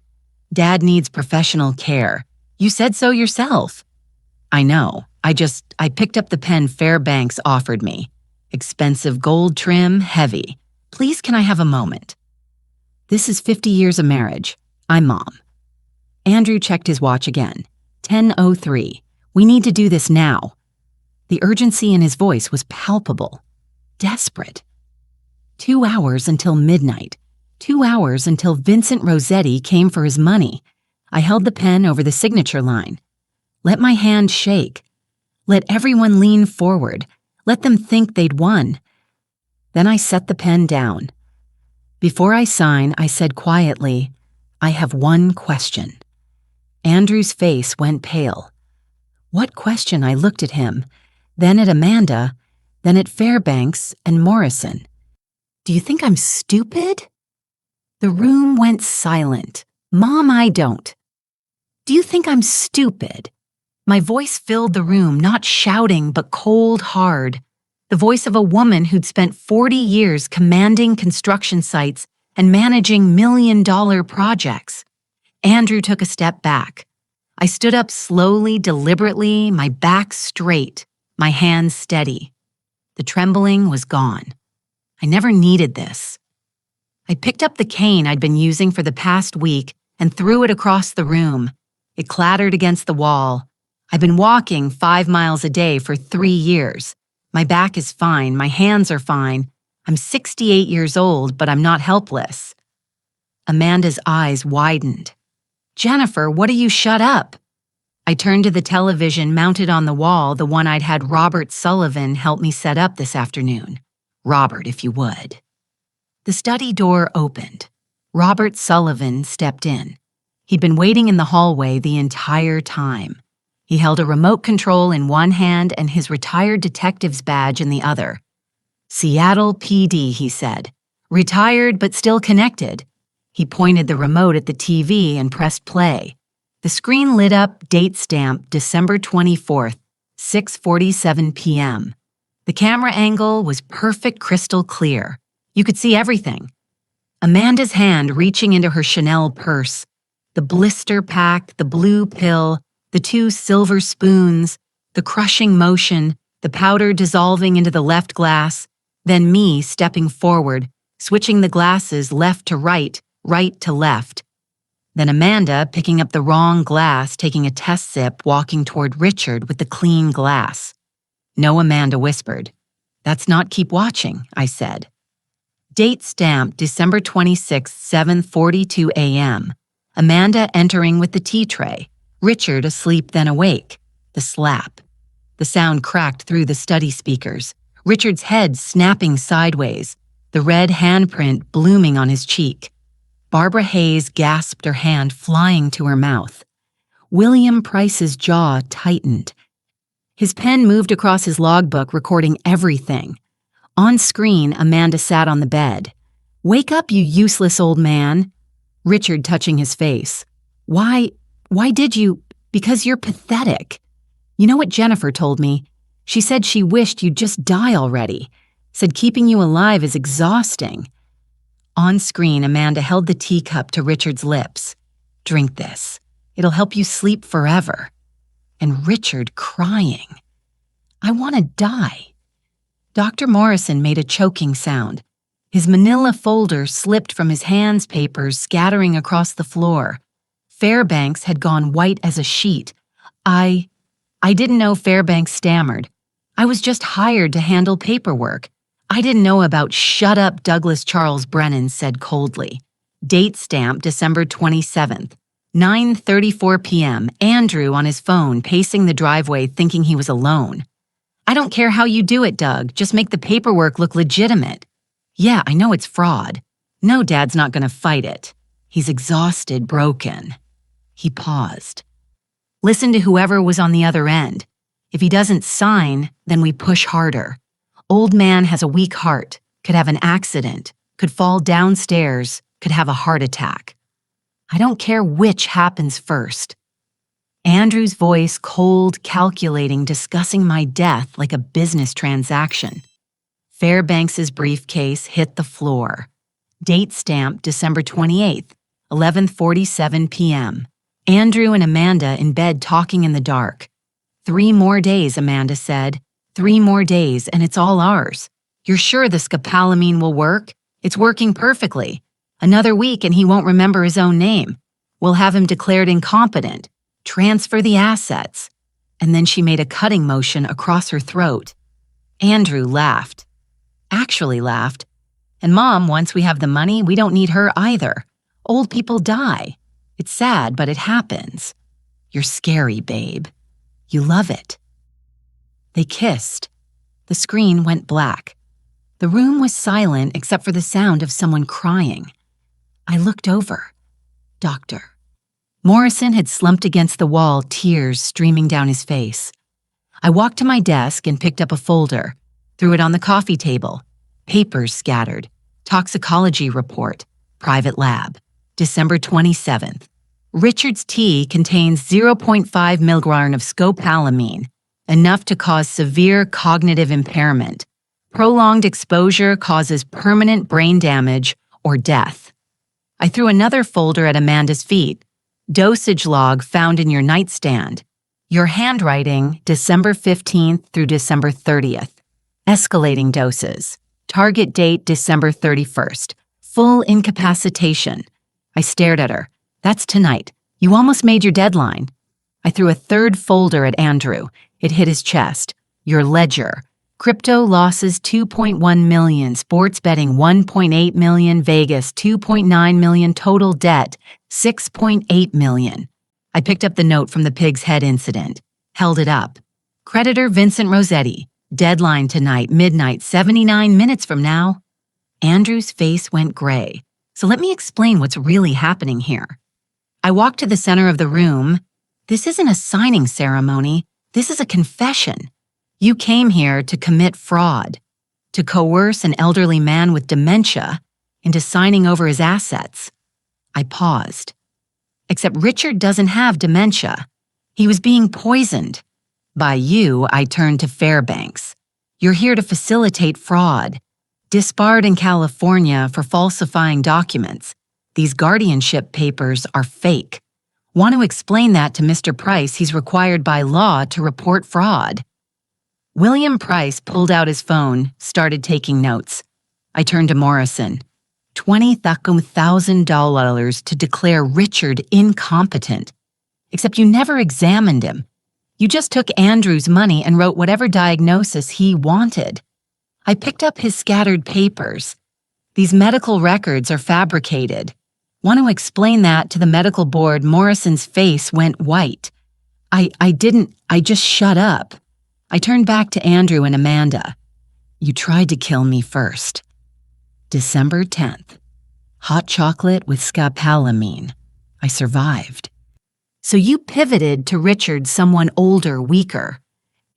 Dad needs professional care. You said so yourself. I know. I picked up the pen Fairbanks offered me. Expensive gold trim, heavy. Please, can I have a moment? This is 50 years of marriage. I'm Mom. Andrew checked his watch again. 10:03. We need to do this now. The urgency in his voice was palpable. Desperate. 2 hours until midnight. 2 hours until Vincent Rossetti came for his money. I held the pen over the signature line. Let my hand shake. Let everyone lean forward. Let them think they'd won. Then I set the pen down. Before I sign, I said quietly, I have one question. Andrew's face went pale. What question? I looked at him, then at Amanda, then at Fairbanks and Morrison. Do you think I'm stupid? The room went silent. Mom, I don't. Do you think I'm stupid? My voice filled the room, not shouting, but cold, hard. The voice of a woman who'd spent 40 years commanding construction sites and managing million-dollar projects. Andrew took a step back. I stood up slowly, deliberately, my back straight, my hands steady. The trembling was gone. I never needed this. I picked up the cane I'd been using for the past week and threw it across the room. It clattered against the wall. I've been walking 5 miles a day for 3 years. My back is fine, my hands are fine. I'm 68 years old, but I'm not helpless. Amanda's eyes widened. Jennifer, what do you shut up? I turned to the television mounted on the wall, the one I'd had Robert Sullivan help me set up this afternoon. Robert, if you would. The study door opened. Robert Sullivan stepped in. He'd been waiting in the hallway the entire time. He held a remote control in one hand and his retired detective's badge in the other. Seattle PD, he said. Retired but still connected. He pointed the remote at the TV and pressed play. The screen lit up, date stamp, December 24th, 6:47 p.m. The camera angle was perfect, crystal clear. You could see everything. Amanda's hand reaching into her Chanel purse, the blister pack, the blue pill, the 2 silver spoons, the crushing motion, the powder dissolving into the left glass, then me stepping forward, switching the glasses left to right, right to left. Then Amanda picking up the wrong glass, taking a test sip, walking toward Richard with the clean glass. No, Amanda whispered. That's not keep watching, I said. Date stamped December 26, 7:42 a.m. Amanda entering with the tea tray. Richard asleep then awake. The slap. The sound cracked through the study speakers. Richard's head snapping sideways, the red handprint blooming on his cheek. Barbara Hayes gasped, her hand flying to her mouth. William Price's jaw tightened. His pen moved across his logbook, recording everything. On screen, Amanda sat on the bed. Wake up, you useless old man. Richard touching his face. Why did you? Because you're pathetic. You know what Jennifer told me? She said she wished you'd just die already. Said keeping you alive is exhausting. On screen, Amanda held the teacup to Richard's lips. Drink this. It'll help you sleep forever. And Richard crying. I want to die. Dr. Morrison made a choking sound. His manila folder slipped from his hands, papers scattering across the floor. Fairbanks had gone white as a sheet. I didn't know Fairbanks stammered. I was just hired to handle paperwork. I didn't know about shut up, Douglas Charles Brennan said coldly. Date stamp December 27th, 9:34 p.m. Andrew on his phone pacing the driveway thinking he was alone. I don't care how you do it, Doug. Just make the paperwork look legitimate. Yeah, I know it's fraud. No, Dad's not going to fight it. He's exhausted, broken. He paused. Listen to whoever was on the other end. If he doesn't sign, then we push harder. Old man has a weak heart, could have an accident, could fall downstairs, could have a heart attack. I don't care which happens first. Andrew's voice cold, calculating, discussing my death like a business transaction. Fairbanks's briefcase hit the floor. Date stamp December 28th, 11:47 p.m. Andrew and Amanda in bed talking in the dark. 3 more days, Amanda said. 3 more days, and it's all ours. You're sure the scopolamine will work? It's working perfectly. Another week and he won't remember his own name. We'll have him declared incompetent. Transfer the assets. And then she made a cutting motion across her throat. Andrew laughed. Actually laughed. And Mom, once we have the money, we don't need her either. Old people die. It's sad, but it happens. You're scary, babe. You love it. They kissed. The screen went black. The room was silent except for the sound of someone crying. I looked over. Doctor. Morrison had slumped against the wall, tears streaming down his face. I walked to my desk and picked up a folder, threw it on the coffee table. Papers scattered. Toxicology report. Private lab. December 27th. Richard's tea contains 0.5 milligram of scopolamine, enough to cause severe cognitive impairment. Prolonged exposure causes permanent brain damage or death. I threw another folder at Amanda's feet. Dosage log found in your nightstand. Your handwriting, December 15th through December 30th. Escalating doses. Target date, December 31st. Full incapacitation. I stared at her. That's tonight. You almost made your deadline. I threw a third folder at Andrew. It hit his chest. Your ledger. Crypto losses 2.1 million, sports betting 1.8 million, Vegas 2.9 million, total debt 6.8 million. I picked up the note from the pig's head incident, held it up. Creditor Vincent Rossetti, deadline tonight, midnight, 79 minutes from now. Andrew's face went gray. So let me explain what's really happening here. I walked to the center of the room. This isn't a signing ceremony. This is a confession. You came here to commit fraud, to coerce an elderly man with dementia into signing over his assets. I paused. Except Richard doesn't have dementia. He was being poisoned. By you, I turned to Fairbanks. You're here to facilitate fraud. Disbarred in California for falsifying documents. These guardianship papers are fake. Want to explain that to Mr. Price? He's required by law to report fraud. William Price pulled out his phone, started taking notes. I turned to Morrison. $20,000 to declare Richard incompetent. Except you never examined him. You just took Andrew's money and wrote whatever diagnosis he wanted. I picked up his scattered papers. These medical records are fabricated. Want to explain that to the medical board? Morrison's face went white. I just shut up. I turned back to Andrew and Amanda. You tried to kill me first. December 10th. Hot chocolate with scopolamine. I survived. So you pivoted to Richard, someone older, weaker.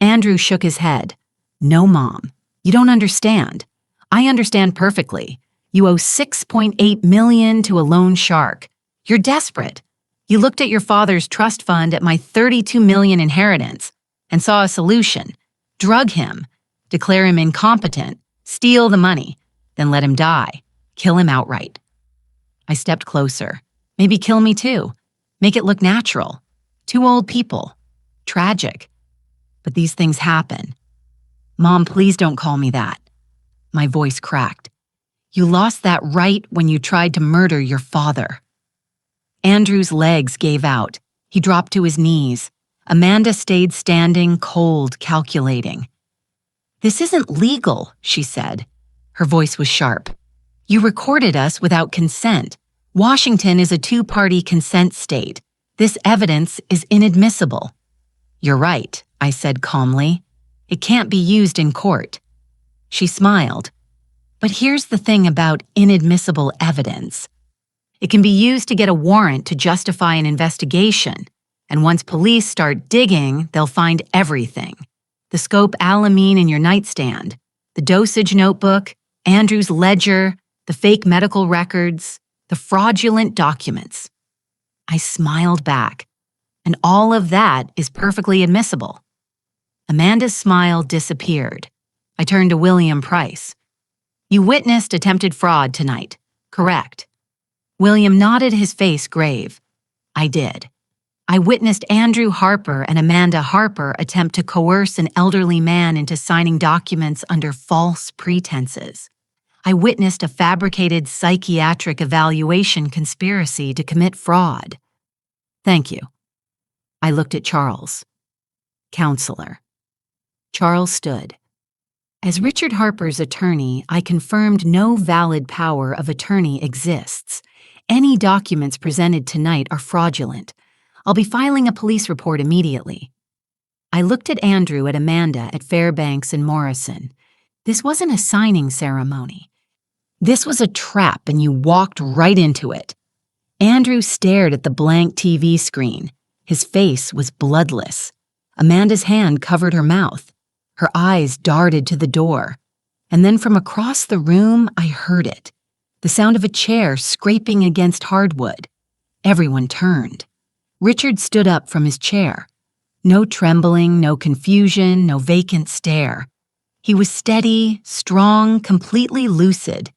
Andrew shook his head. No, Mom. You don't understand. I understand perfectly. You owe $6.8 million to a loan shark. You're desperate. You looked at your father's trust fund at my $32 million inheritance and saw a solution. Drug him, declare him incompetent, steal the money, then let him die, kill him outright. I stepped closer. Maybe kill me too. Make it look natural. Two old people. Tragic. But these things happen. Mom, please don't call me that. My voice cracked. You lost that right when you tried to murder your father. Andrew's legs gave out. He dropped to his knees. Amanda stayed standing, cold, calculating. This isn't legal, she said. Her voice was sharp. You recorded us without consent. Washington is a two-party consent state. This evidence is inadmissible. You're right, I said calmly. It can't be used in court. She smiled. But here's the thing about inadmissible evidence. It can be used to get a warrant to justify an investigation. And once police start digging, they'll find everything. The scopolamine in your nightstand, the dosage notebook, Andrew's ledger, the fake medical records, the fraudulent documents. I smiled back, and all of that is perfectly admissible. Amanda's smile disappeared. I turned to William Price. You witnessed attempted fraud tonight, correct? William nodded, his face grave. I did. I witnessed Andrew Harper and Amanda Harper attempt to coerce an elderly man into signing documents under false pretenses. I witnessed a fabricated psychiatric evaluation conspiracy to commit fraud. Thank you. I looked at Charles. Counselor. Charles stood. As Richard Harper's attorney, I confirmed no valid power of attorney exists. Any documents presented tonight are fraudulent. I'll be filing a police report immediately. I looked at Andrew, at Amanda, at Fairbanks, and Morrison. This wasn't a signing ceremony. This was a trap, and you walked right into it. Andrew stared at the blank TV screen. His face was bloodless. Amanda's hand covered her mouth. Her eyes darted to the door. And then from across the room, I heard it. The sound of a chair scraping against hardwood. Everyone turned. Richard stood up from his chair. No trembling, no confusion, no vacant stare. He was steady, strong, completely lucid.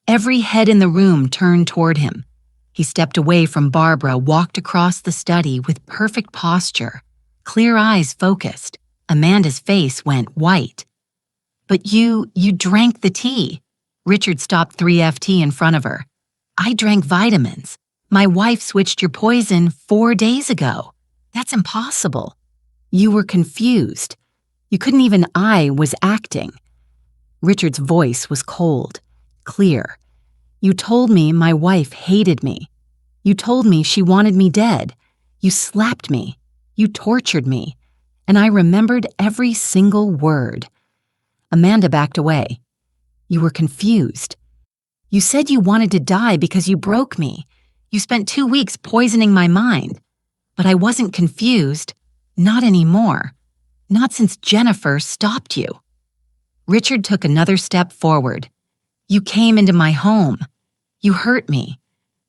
Every head in the room turned toward him. He stepped away from Barbara, walked across the study with perfect posture, clear eyes focused. Amanda's face went white. "But you drank the tea." Richard stopped 3FT in front of her. "I drank vitamins. My wife switched your poison 4 days ago. That's impossible." "You were confused. You couldn't even I was acting." Richard's voice was cold, clear. "You told me my wife hated me. You told me she wanted me dead. You slapped me. You tortured me. And I remembered every single word." Amanda backed away. "You were confused. You said you wanted to die because you broke me. You spent 2 weeks poisoning my mind. But I wasn't confused. Not anymore. Not since Jennifer stopped you." Richard took another step forward. "You came into my home. You hurt me.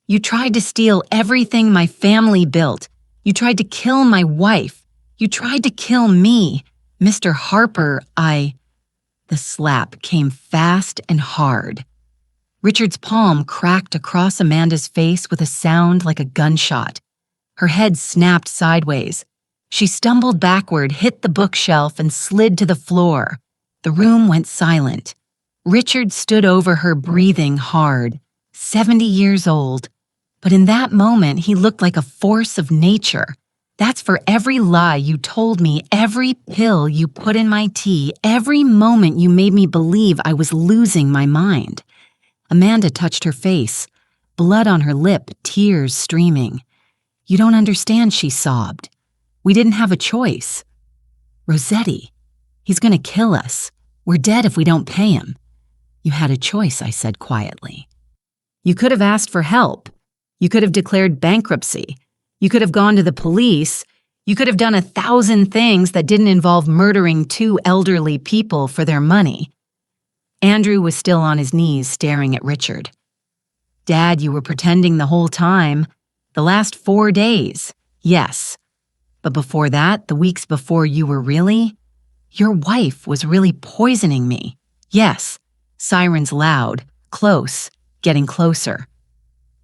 You tried to steal everything my family built. You tried to kill my wife. You tried to kill me. Mr. Harper, The slap came fast and hard. Richard's palm cracked across Amanda's face with a sound like a gunshot. Her head snapped sideways. She stumbled backward, hit the bookshelf, and slid to the floor. The room went silent. Richard stood over her, breathing hard. 70 years old. But in that moment, he looked like a force of nature. "That's for every lie you told me, every pill you put in my tea, every moment you made me believe I was losing my mind." Amanda touched her face, blood on her lip, tears streaming. "You don't understand," she sobbed. "We didn't have a choice. Rossetti, he's gonna kill us. We're dead if we don't pay him." "You had a choice," I said quietly. "You could have asked for help. You could have declared bankruptcy. You could have gone to the police. You could have done 1,000 things that didn't involve murdering 2 elderly people for their money." Andrew was still on his knees staring at Richard. "Dad, you were pretending the whole time. The last 4 days, yes. But before that, the weeks before you were really... Your wife was really poisoning me. Yes." Sirens loud, close, getting closer.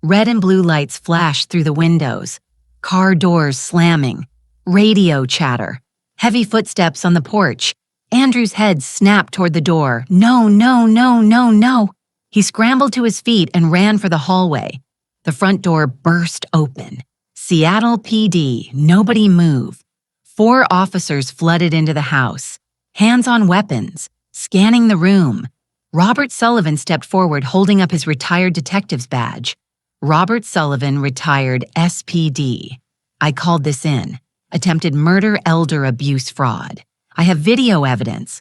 Red and blue lights flashed through the windows. Car doors slamming. Radio chatter. Heavy footsteps on the porch. Andrew's head snapped toward the door. "No, no, no, no, no." He scrambled to his feet and ran for the hallway. The front door burst open. Seattle PD, nobody move. 4 officers flooded into the house. Hands on weapons, scanning the room. Robert Sullivan stepped forward holding up his retired detective's badge. Robert Sullivan, retired SPD. "I called this in. Attempted murder, elder abuse, fraud. I have video evidence."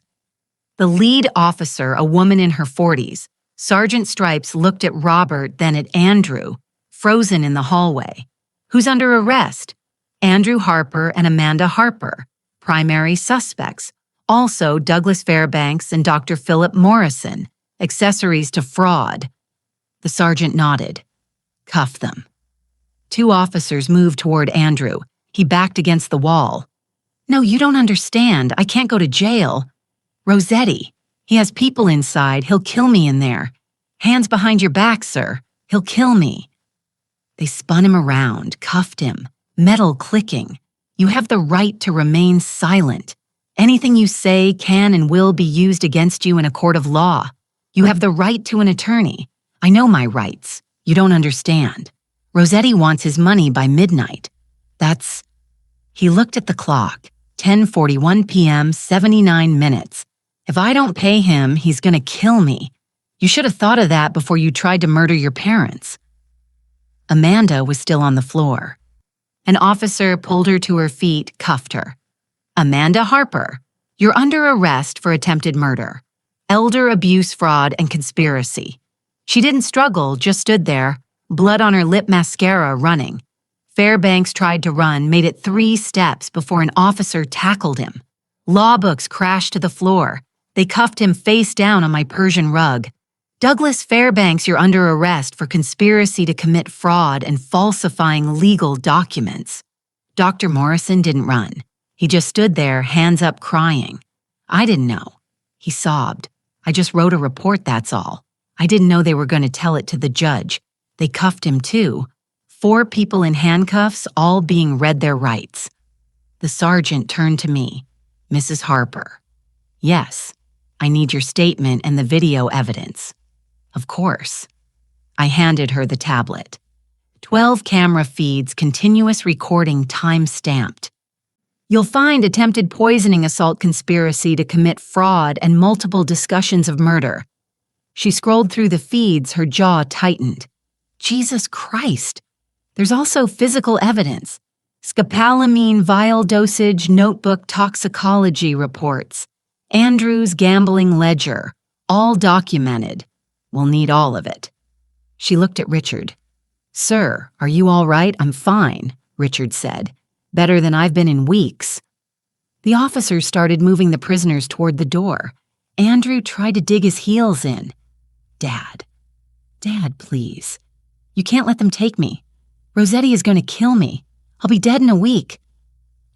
The lead officer, a woman in her 40s, Sergeant Stripes, looked at Robert, then at Andrew, frozen in the hallway. "Who's under arrest?" "Andrew Harper and Amanda Harper, primary suspects. Also Douglas Fairbanks and Dr. Philip Morrison, accessories to fraud." The sergeant nodded. "Cuff them." 2 officers moved toward Andrew. He backed against the wall. "No, you don't understand. I can't go to jail." "Rossetti, he has people inside. He'll kill me in there." "Hands behind your back, sir. He'll kill me." They spun him around, cuffed him, metal clicking. "You have the right to remain silent. Anything you say can and will be used against you in a court of law. You have the right to an attorney. I know my rights. You don't understand. Rossetti wants his money by midnight. That's..." He looked at the clock. 10:41 p.m., 79 minutes. "If I don't pay him, he's gonna kill me. You should have thought of that before you tried to murder your parents." Amanda was still on the floor. An officer pulled her to her feet, cuffed her. "Amanda Harper, you're under arrest for attempted murder, elder abuse, fraud, and conspiracy." She didn't struggle, just stood there, blood on her lip, mascara running. Fairbanks tried to run, made it 3 steps before an officer tackled him. Law books crashed to the floor. They cuffed him face down on my Persian rug. "Douglas Fairbanks, you're under arrest for conspiracy to commit fraud and falsifying legal documents." Dr. Morrison didn't run. He just stood there, hands up, crying. "I didn't know." He sobbed. "I just wrote a report, that's all. I didn't know they were going to tell it to the judge. They cuffed him too. 4 people in handcuffs, all being read their rights. The sergeant turned to me. Mrs. Harper. Yes, I need your statement and the video evidence. Of course. I handed her the tablet. 12 camera feeds, continuous recording, time-stamped. You'll find attempted poisoning assault conspiracy to commit fraud and multiple discussions of murder. She scrolled through the feeds, her jaw tightened. Jesus Christ! There's also physical evidence. Scopolamine vial dosage, notebook toxicology reports. Andrew's gambling ledger, all documented. We'll need all of it. She looked at Richard. Sir, are you all right? I'm fine, Richard said. Better than I've been in weeks. The officers started moving the prisoners toward the door. Andrew tried to dig his heels in. Dad, please. You can't let them take me. Rossetti is going to kill me. I'll be dead in a week.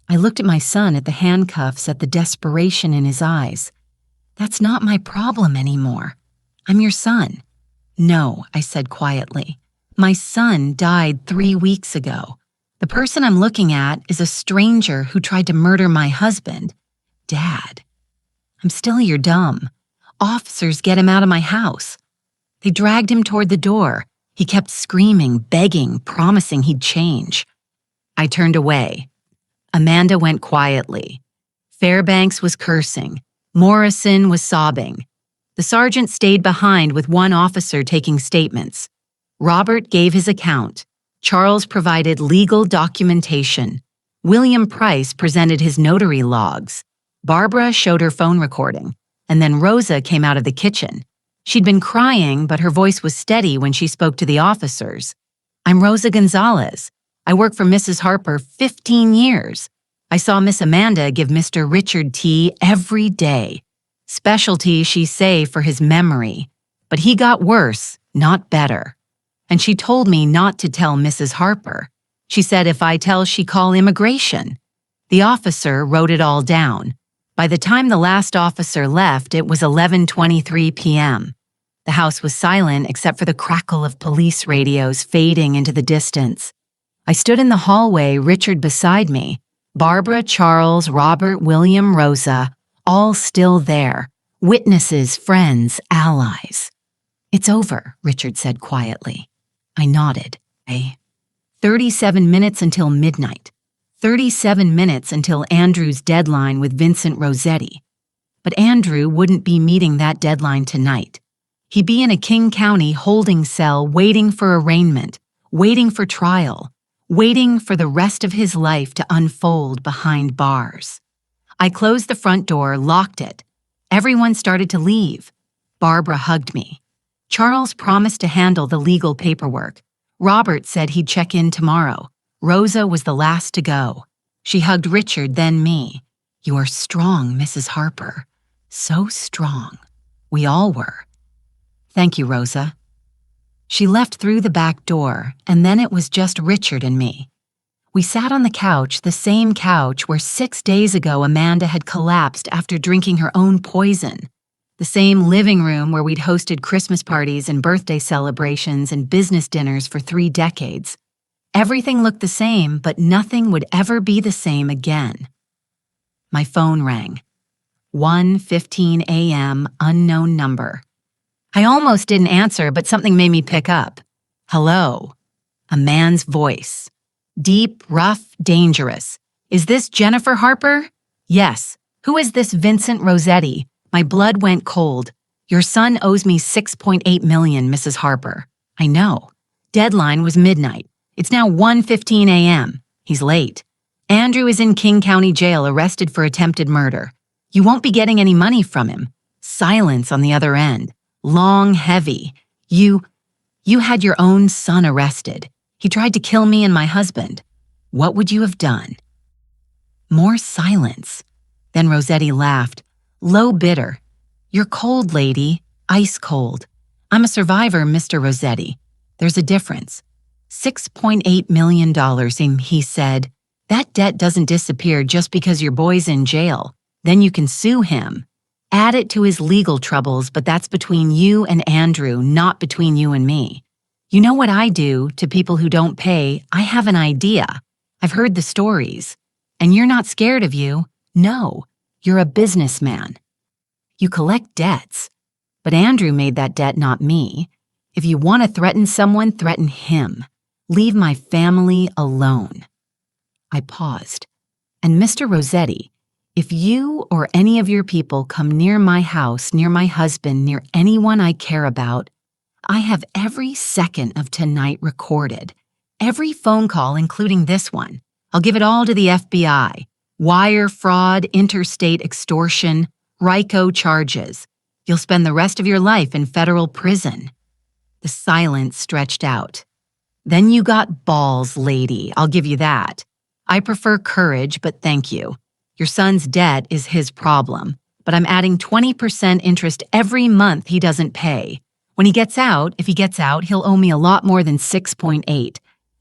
I looked at my son, at the handcuffs, at the desperation in his eyes. That's not my problem anymore. I'm your son. No, I said quietly. My son died 3 weeks ago. The person I'm looking at is a stranger who tried to murder my husband. Dad, I'm still your dumb. Officers get him out of my house. They dragged him toward the door. He kept screaming, begging, promising he'd change. I turned away. Amanda went quietly. Fairbanks was cursing. Morrison was sobbing. The sergeant stayed behind with one officer taking statements. Robert gave his account. Charles provided legal documentation. William Price presented his notary logs. Barbara showed her phone recording. And then Rosa came out of the kitchen. She'd been crying, but her voice was steady when she spoke to the officers. I'm Rosa Gonzalez. I work for Mrs. Harper 15 years. I saw Miss Amanda give Mr. Richard tea every day. Specialty, she say, for his memory. But he got worse, not better. And she told me not to tell Mrs. Harper. She said if I tell, she call immigration. The officer wrote it all down. By the time the last officer left, it was 11:23 p.m. The house was silent except for the crackle of police radios fading into the distance. I stood in the hallway, Richard beside me. Barbara, Charles, Robert, William, Rosa, all still there. Witnesses, friends, allies. It's over, Richard said quietly. I nodded. 37 minutes until midnight. 37 minutes until Andrew's deadline with Vincent Rossetti. But Andrew wouldn't be meeting that deadline tonight. He'd be in a King County holding cell waiting for arraignment, waiting for trial, waiting for the rest of his life to unfold behind bars. I closed the front door, locked it. Everyone started to leave. Barbara hugged me. Charles promised to handle the legal paperwork. Robert said he'd check in tomorrow. Rosa was the last to go. She hugged Richard, then me. You are strong, Mrs. Harper. So strong. We all were. Thank you, Rosa. She left through the back door, and then it was just Richard and me. We sat on the couch, the same couch where 6 days ago Amanda had collapsed after drinking her own poison. The same living room where we'd hosted Christmas parties and birthday celebrations and business dinners for 3 decades. Everything looked the same, but nothing would ever be the same again. My phone rang. 1:15 a.m., unknown number. I almost didn't answer, but something made me pick up. Hello. A man's voice. Deep, rough, dangerous. Is this Jennifer Harper? Yes. Who is this Vincent Rossetti? My blood went cold. Your son owes me $6.8 million, Mrs. Harper. I know. Deadline was midnight. It's now 1:15 a.m. He's late. Andrew is in King County Jail, arrested for attempted murder. You won't be getting any money from him. Silence on the other end. Long, heavy. You had your own son arrested. He tried to kill me and my husband. What would you have done? More silence. Then Rossetti laughed. Low, bitter. You're cold, lady. Ice cold. I'm a survivor, Mr. Rossetti. There's a difference. $6.8 million, he said. That debt doesn't disappear just because your boy's in jail. Then you can sue him. Add it to his legal troubles, but that's between you and Andrew, not between you and me. You know what I do to people who don't pay? I have an idea. I've heard the stories. And you're not scared of you. No, you're a businessman. You collect debts. But Andrew made that debt, not me. If you want to threaten someone, threaten him. Leave my family alone. I paused. And Mr. Rossetti, if you or any of your people come near my house, near my husband, near anyone I care about, I have every second of tonight recorded. Every phone call, including this one. I'll give it all to the FBI. Wire fraud, interstate extortion, RICO charges. You'll spend the rest of your life in federal prison. The silence stretched out. Then you got balls, lady. I'll give you that. I prefer courage, but thank you. Your son's debt is his problem, but I'm adding 20% interest every month he doesn't pay. When he gets out, if he gets out, he'll owe me a lot more than 6.8.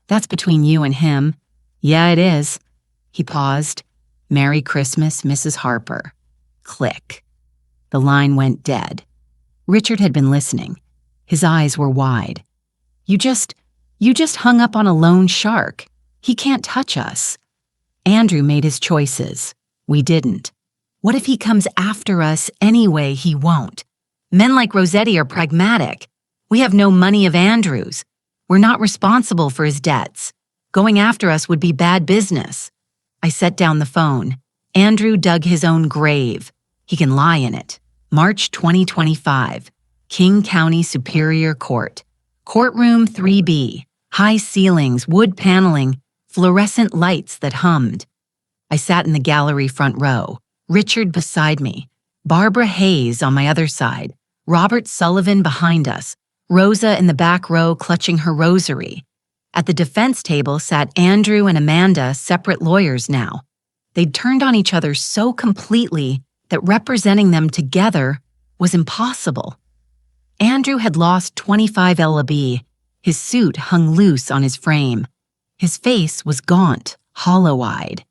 That's between you and him. Yeah, it is. He paused. Merry Christmas, Mrs. Harper. Click. The line went dead. Richard had been listening. His eyes were wide. You just hung up on a lone shark. He can't touch us. Andrew made his choices. We didn't. What if he comes after us anyway? He won't. Men like Rossetti are pragmatic. We have no money of Andrew's. We're not responsible for his debts. Going after us would be bad business. I set down the phone. Andrew dug his own grave. He can lie in it. March 2025. King County Superior Court. Courtroom 3B. High ceilings, wood paneling, fluorescent lights that hummed. I sat in the gallery front row. Richard beside me. Barbara Hayes on my other side. Robert Sullivan behind us. Rosa in the back row clutching her rosary. At the defense table sat Andrew and Amanda, separate lawyers now. They'd turned on each other so completely that representing them together was impossible. Andrew had lost 25 lb. His suit hung loose on his frame. His face was gaunt, hollow-eyed.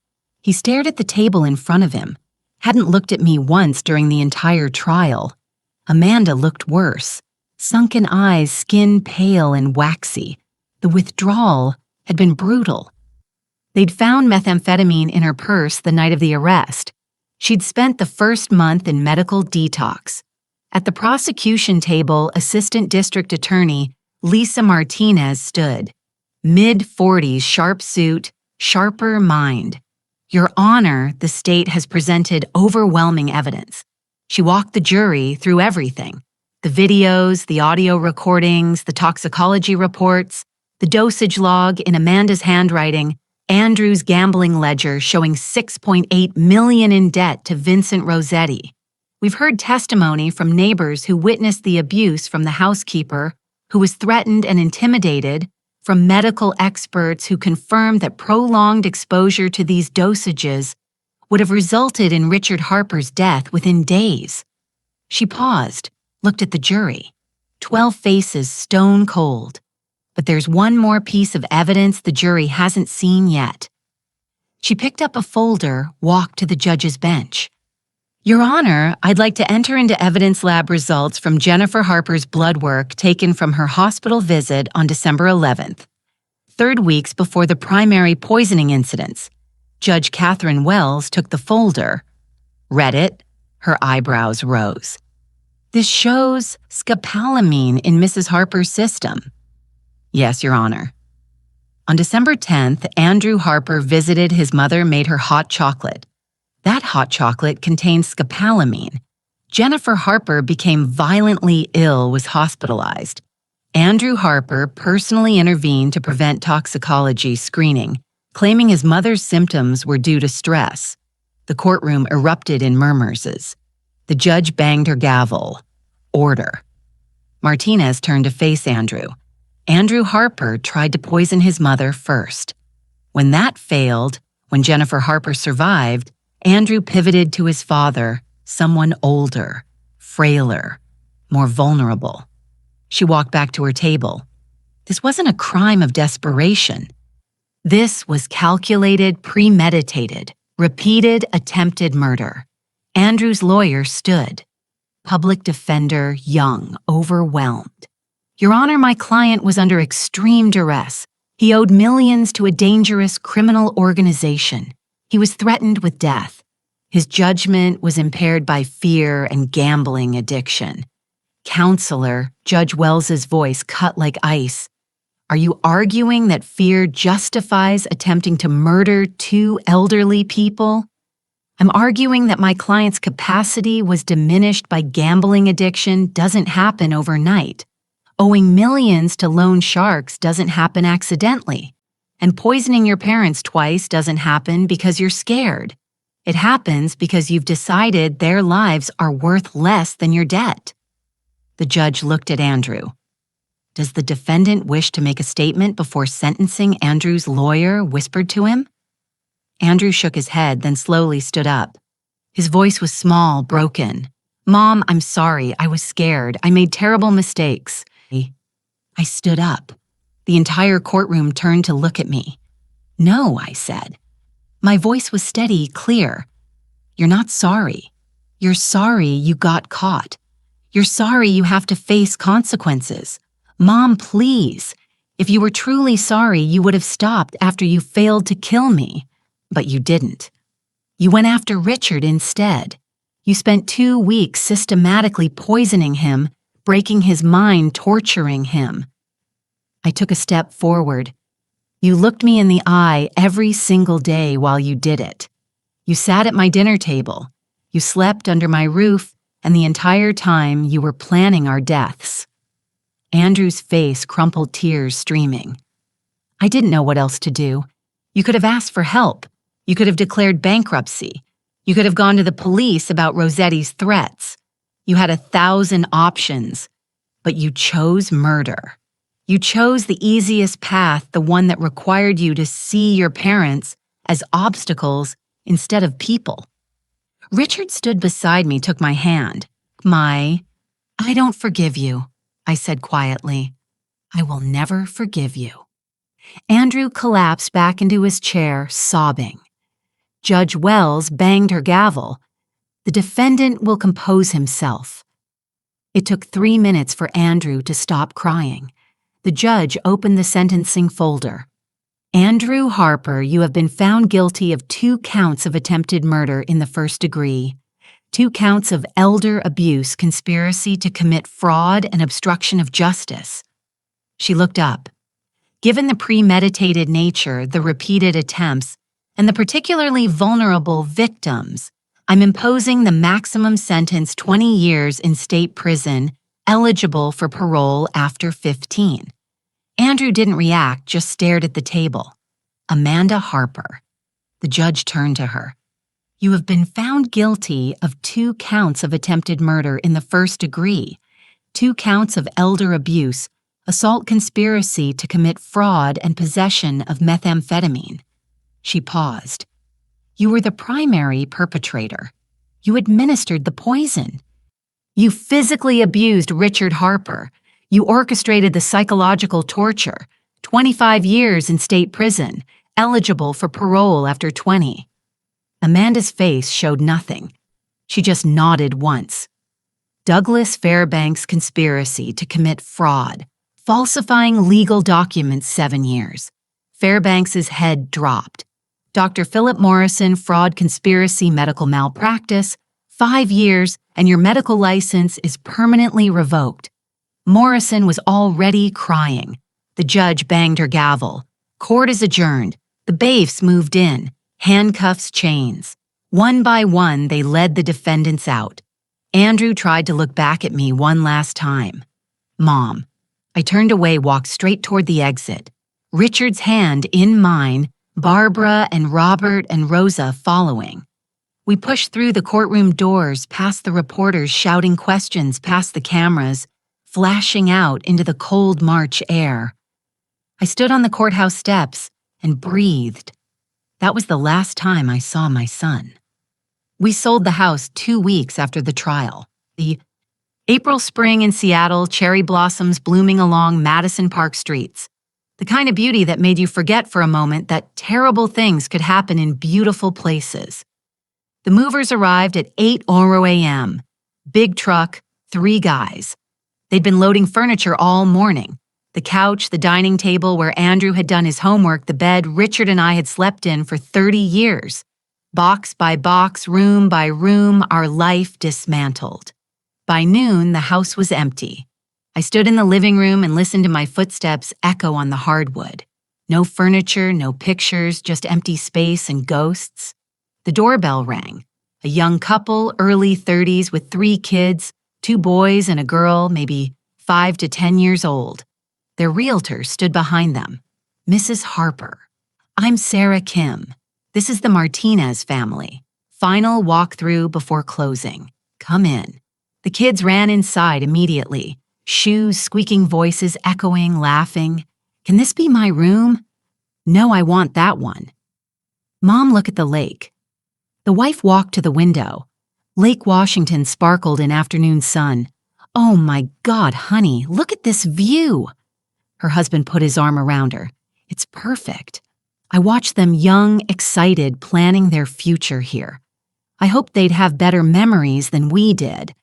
He stared at the table in front of him, hadn't looked at me once during the entire trial. Amanda looked worse, sunken eyes, skin pale and waxy. The withdrawal had been brutal. They'd found methamphetamine in her purse the night of the arrest. She'd spent the first month in medical detox. At the prosecution table, Assistant District Attorney Lisa Martinez stood. Mid-40s, sharp suit, sharper mind. Your Honor, the state has presented overwhelming evidence. She walked the jury through everything. The videos, the audio recordings, the toxicology reports, the dosage log in Amanda's handwriting, Andrew's gambling ledger showing $6.8 million in debt to Vincent Rossetti. We've heard testimony from neighbors who witnessed the abuse from the housekeeper, who was threatened and intimidated, from medical experts who confirmed that prolonged exposure to these dosages would have resulted in Richard Harper's death within days. She paused, looked at the jury. 12 faces stone cold. But there's one more piece of evidence the jury hasn't seen yet. She picked up a folder, walked to the judge's bench. Your Honor, I'd like to enter into evidence lab results from Jennifer Harper's blood work taken from her hospital visit on December 11th, 3 weeks before the primary poisoning incidents. Judge Catherine Wells took the folder, read it, her eyebrows rose. This shows scopolamine in Mrs. Harper's system. Yes, Your Honor. On December 10th, Andrew Harper visited his mother, made her hot chocolate. That hot chocolate contained scopolamine. Jennifer Harper became violently ill, was hospitalized. Andrew Harper personally intervened to prevent toxicology screening, claiming his mother's symptoms were due to stress. The courtroom erupted in murmurs. The judge banged her gavel. Order. Martinez turned to face Andrew. Andrew Harper tried to poison his mother first. When that failed, when Jennifer Harper survived, Andrew pivoted to his father, someone older, frailer, more vulnerable. She walked back to her table. This wasn't a crime of desperation. This was calculated, premeditated, repeated attempted murder. Andrew's lawyer stood. Public defender, young, overwhelmed. Your Honor, my client was under extreme duress. He owed millions to a dangerous criminal organization. He was threatened with death. His judgment was impaired by fear and gambling addiction. Counselor, Judge Wells's voice cut like ice. Are you arguing that fear justifies attempting to murder two elderly people? I'm arguing that my client's capacity was diminished by gambling addiction doesn't happen overnight. Owing millions to loan sharks doesn't happen accidentally. And poisoning your parents twice doesn't happen because you're scared. It happens because you've decided their lives are worth less than your debt. The judge looked at Andrew. Does the defendant wish to make a statement before sentencing? Andrew's lawyer whispered to him. Andrew shook his head, then slowly stood up. His voice was small, broken. Mom, I'm sorry. I was scared. I made terrible mistakes. I stood up. The entire courtroom turned to look at me. No, I said. My voice was steady, clear. You're not sorry. You're sorry you got caught. You're sorry you have to face consequences. Mom, please. If you were truly sorry, you would have stopped after you failed to kill me. But you didn't. You went after Richard instead. You spent 2 weeks systematically poisoning him, breaking his mind, torturing him. I took a step forward. You looked me in the eye every single day while you did it. You sat at my dinner table. You slept under my roof, and the entire time you were planning our deaths. Andrew's face crumpled, tears streaming. I didn't know what else to do. You could have asked for help. You could have declared bankruptcy. You could have gone to the police about Rossetti's threats. You had 1,000 options, but you chose murder. You chose the easiest path, the one that required you to see your parents as obstacles instead of people. Richard stood beside me, took my hand. I don't forgive you, I said quietly. I will never forgive you. Andrew collapsed back into his chair, sobbing. Judge Wells banged her gavel. The defendant will compose himself. It took 3 minutes for Andrew to stop crying. The judge opened the sentencing folder. Andrew Harper, you have been found guilty of 2 counts of attempted murder in the first degree, 2 counts of elder abuse, conspiracy to commit fraud, and obstruction of justice. She looked up. Given the premeditated nature, the repeated attempts, and the particularly vulnerable victims, I'm imposing the maximum sentence 20 years in state prison, eligible for parole after 15. Andrew didn't react, just stared at the table. Amanda Harper. The judge turned to her. You have been found guilty of 2 counts of attempted murder in the first degree, 2 counts of elder abuse, assault conspiracy to commit fraud, and possession of methamphetamine. She paused. You were the primary perpetrator. You administered the poison. You physically abused Richard Harper. You orchestrated the psychological torture. 25 years in state prison, eligible for parole after 20. Amanda's face showed nothing. She just nodded once. Douglas Fairbanks' conspiracy to commit fraud, falsifying legal documents, 7 years. Fairbanks' head dropped. Dr. Philip Morrison, fraud, conspiracy, medical malpractice, 5 years, and your medical license is permanently revoked. Morrison was already crying. The judge banged her gavel. Court is adjourned. The bailiffs moved in. Handcuffs, chains. One by one, they led the defendants out. Andrew tried to look back at me one last time. Mom. I turned away, walked straight toward the exit. Richard's hand in mine, Barbara and Robert and Rosa following. We pushed through the courtroom doors, past the reporters shouting questions, past the cameras, flashing out into the cold March air. I stood on the courthouse steps and breathed. That was the last time I saw my son. We sold the house 2 weeks after the trial. The April spring in Seattle, cherry blossoms blooming along Madison Park streets. The kind of beauty that made you forget for a moment that terrible things could happen in beautiful places. The movers arrived at 8:00 a.m. Big truck, 3 guys. They'd been loading furniture all morning. The couch, the dining table where Andrew had done his homework, the bed Richard and I had slept in for 30 years. Box by box, room by room, our life dismantled. By noon, the house was empty. I stood in the living room and listened to my footsteps echo on the hardwood. No furniture, no pictures, just empty space and ghosts. The doorbell rang. A young couple, early 30s with 3 kids, 2 boys and a girl, maybe 5 to 10 years old. Their realtor stood behind them. Mrs. Harper. I'm Sarah Kim. This is the Martinez family. Final walkthrough before closing. Come in. The kids ran inside immediately. Shoes, squeaking voices, echoing, laughing. Can this be my room? No, I want that one. Mom, look at the lake. The wife walked to the window. Lake Washington sparkled in afternoon sun. Oh my God, honey, look at this view. Her husband put his arm around her. It's perfect. I watched them young, excited, planning their future here. I hoped they'd have better memories than we did.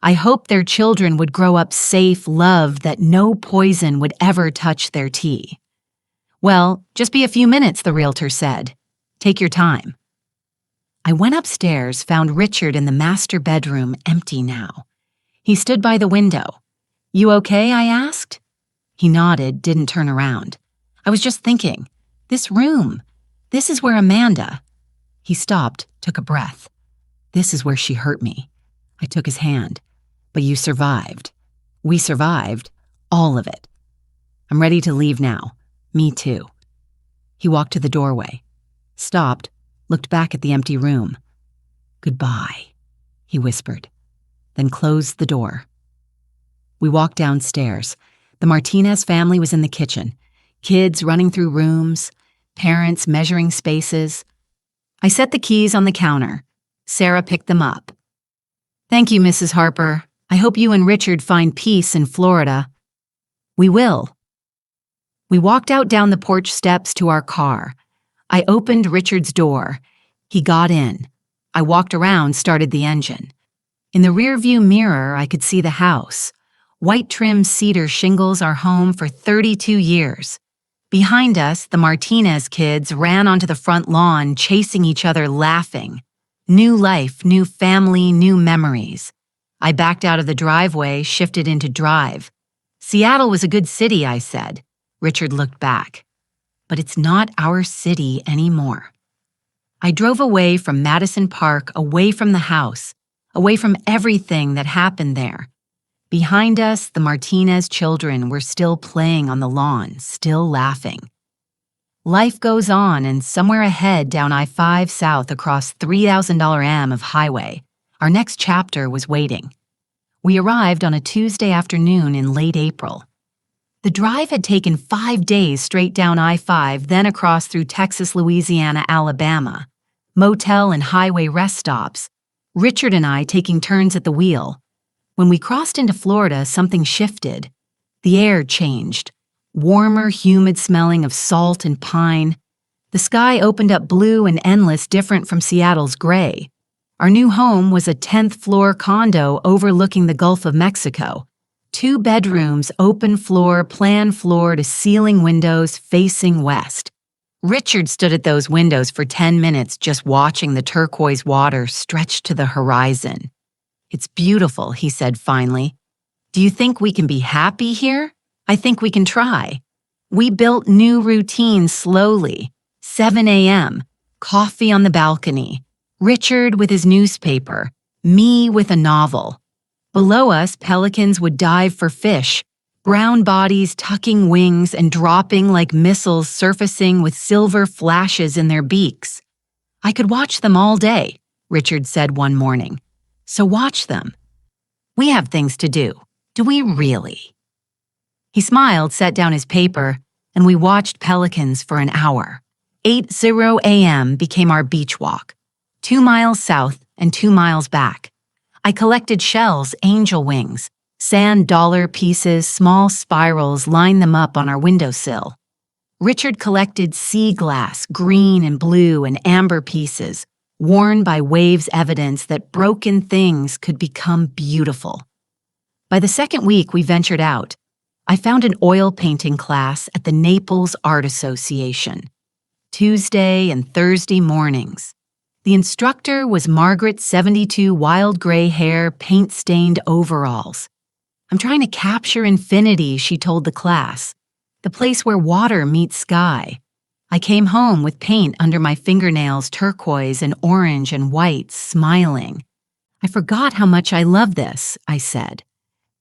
I hoped their children would grow up safe, loved, that no poison would ever touch their tea. Well, just be a few minutes, the realtor said. Take your time. I went upstairs, found Richard in the master bedroom, empty now. He stood by the window. You okay? I asked. He nodded, didn't turn around. I was just thinking, this room, this is where Amanda. He stopped, took a breath. This is where she hurt me. I took his hand. But you survived. We survived. All of it. I'm ready to leave now. Me too. He walked to the doorway. Stopped, looked back at the empty room. Goodbye, he whispered, then closed the door. We walked downstairs. The Martinez family was in the kitchen. Kids running through rooms, parents measuring spaces. I set the keys on the counter. Sarah picked them up. Thank you, Mrs. Harper. I hope you and Richard find peace in Florida. We will. We walked out down the porch steps to our car. I opened Richard's door. He got in. I walked around, started the engine. In the rearview mirror, I could see the house. White trim cedar shingles our home for 32 years. Behind us, the Martinez kids ran onto the front lawn, chasing each other, laughing. New life, new family, new memories. I backed out of the driveway, shifted into drive. Seattle was a good city, I said. Richard looked back. But it's not our city anymore. I drove away from Madison Park, away from the house, away from everything that happened there. Behind us, the Martinez children were still playing on the lawn, still laughing. Life goes on, and somewhere ahead down I-5 South across $3,000 am of highway, our next chapter was waiting. We arrived on a Tuesday afternoon in late April. The drive had taken 5 days straight down I-5, then across through Texas, Louisiana, Alabama. Motel and highway rest stops. Richard and I taking turns at the wheel. When we crossed into Florida, something shifted. The air changed. Warmer, humid smelling of salt and pine. The sky opened up blue and endless, different from Seattle's gray. Our new home was a 10th floor condo overlooking the Gulf of Mexico. 2 bedrooms, open floor, plan floor to ceiling windows facing west. Richard stood at those windows for 10 minutes just watching the turquoise water stretch to the horizon. It's beautiful, he said finally. Do you think we can be happy here? I think we can try. We built new routines slowly. 7 a.m., coffee on the balcony. Richard with his newspaper, me with a novel. Below us, pelicans would dive for fish, brown bodies tucking wings and dropping like missiles surfacing with silver flashes in their beaks. I could watch them all day, Richard said one morning. So watch them. We have things to do. Do we really? He smiled, set down his paper, and we watched pelicans for an hour. 8:00 a.m. became our beach walk. 2 miles south and 2 miles back. I collected shells, angel wings, sand dollar pieces, small spirals, lined them up on our windowsill. Richard collected sea glass, green and blue and amber pieces, worn by waves, evidence that broken things could become beautiful. By the second week, we ventured out. I found an oil painting class at the Naples Art Association, Tuesday and Thursday mornings. The instructor was Margaret's 72 wild gray hair, paint-stained overalls. "I'm trying to capture infinity," she told the class, "the place where water meets sky." I came home with paint under my fingernails, turquoise and orange and white, smiling. "I forgot how much I love this," I said.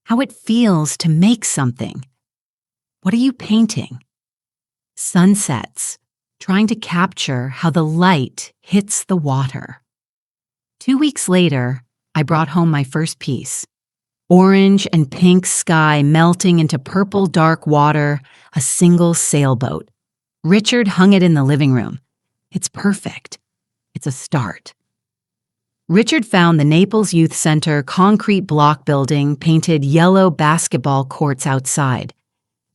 "How it feels to make something." "What are you painting?" "Sunsets, trying to capture how the light hits the water." 2 weeks later, I brought home my first piece. Orange and pink sky melting into purple dark water, a single sailboat. Richard hung it in the living room. "It's perfect. It's a start." Richard found the Naples Youth Center concrete block building painted yellow basketball courts outside.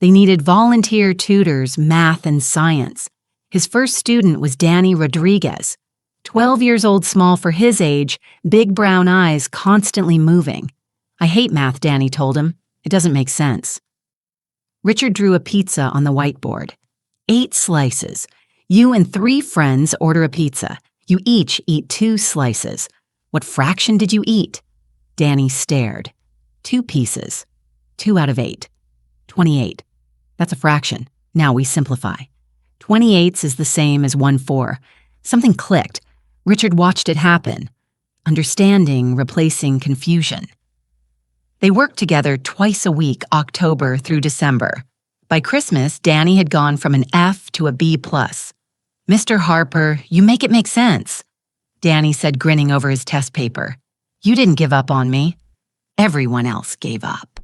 They needed volunteer tutors, math and science. His first student was Danny Rodriguez, 12 years old, small for his age, big brown eyes constantly moving. "I hate math," Danny told him. "It doesn't make sense." Richard drew a pizza on the whiteboard. 8 slices. You and 3 friends order a pizza. You each eat 2 slices. What fraction did you eat? Danny stared. 2 pieces. 2 out of 8. 28. That's a fraction. Now we simplify. 28 is the same as 1/4. Something clicked. Richard watched it happen. Understanding replacing confusion. They worked together twice a week, October through December. By Christmas, Danny had gone from an F to a B+. "Mr. Harper, you make it make sense," Danny said, grinning over his test paper. "You didn't give up on me. Everyone else gave up."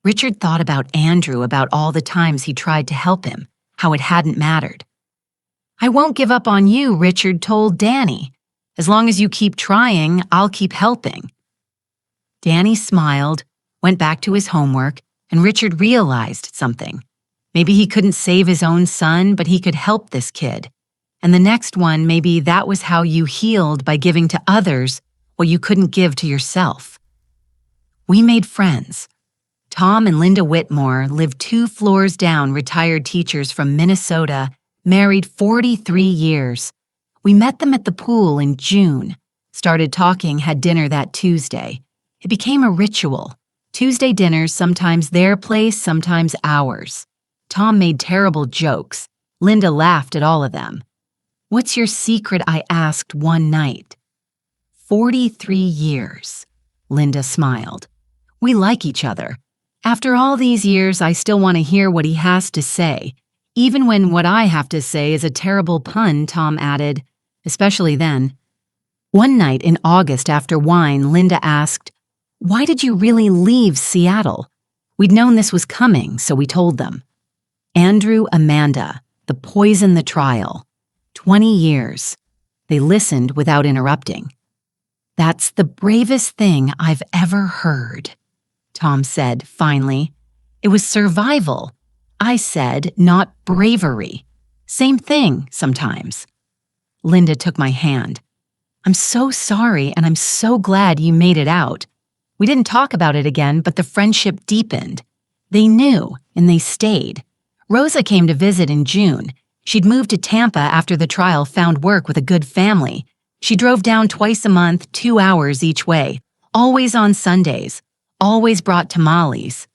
Richard thought about Andrew, about all the times he tried to help him, how it hadn't mattered. "I won't give up on you," Richard told Danny. "As long as you keep trying, I'll keep helping." Danny smiled, went back to his homework, and Richard realized something. Maybe he couldn't save his own son, but he could help this kid. And the next one, maybe that was how you healed, by giving to others what you couldn't give to yourself. We made friends. Tom and Linda Whitmore lived 2 floors down, retired teachers from Minnesota, married 43 years. We met them at the pool in June, started talking, had dinner that Tuesday. It became a ritual. Tuesday dinners, sometimes their place, sometimes ours. Tom made terrible jokes. Linda laughed at all of them. "What's your secret?" I asked one night. 43 years. Linda smiled. "We like each other. After all these years, I still want to hear what he has to say. Even when what I have to say is a terrible pun," Tom added, "especially then." One night in August after wine, Linda asked, "Why did you really leave Seattle?" We'd known this was coming, so we told them. Andrew, Amanda, the poison, the trial. 20 years. They listened without interrupting. "That's the bravest thing I've ever heard," Tom said finally. "It was survival." I said, "Not bravery." "Same thing, sometimes." Linda took my hand. "I'm so sorry, and I'm so glad you made it out." We didn't talk about it again, but the friendship deepened. They knew, and they stayed. Rosa came to visit in June. She'd moved to Tampa after the trial, found work with a good family. She drove down twice a month, 2 hours each way, always on Sundays, always brought tamales.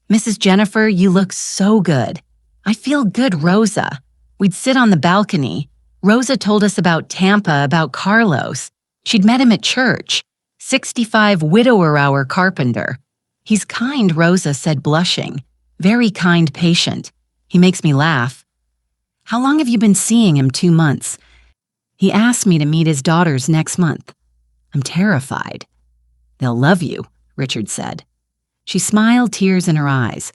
"Mrs. Jennifer, you look so good." "I feel good, Rosa." We'd sit on the balcony. Rosa told us about Tampa, about Carlos. She'd met him at church. 65 widower-hour carpenter. "He's kind," Rosa said, blushing. "Very kind patient. He makes me laugh." "How long have you been seeing him?" 2 months. "He asked me to meet his daughters next month." "I'm terrified." "They'll love you," Richard said. She smiled, tears in her eyes.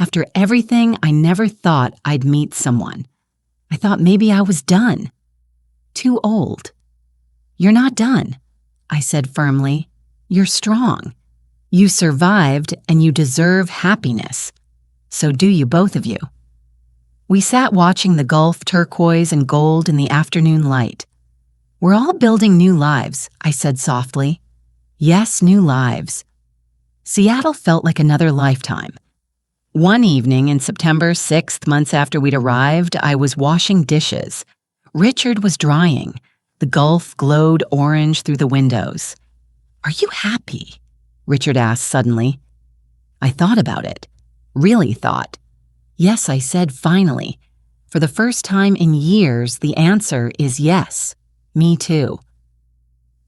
"After everything, I never thought I'd meet someone. I thought maybe I was done. Too old." "You're not done," I said firmly. "You're strong. You survived, and you deserve happiness. So do you, both of you." We sat watching the Gulf, turquoise and gold in the afternoon light. "We're all building new lives," I said softly. "Yes, new lives." Seattle felt like another lifetime. One evening in September 6th, months after we'd arrived, I was washing dishes. Richard was drying. The Gulf glowed orange through the windows. "Are you happy?" Richard asked suddenly. I thought about it. Really thought. Yes, I said finally. For the first time in years, the answer is yes. Me too.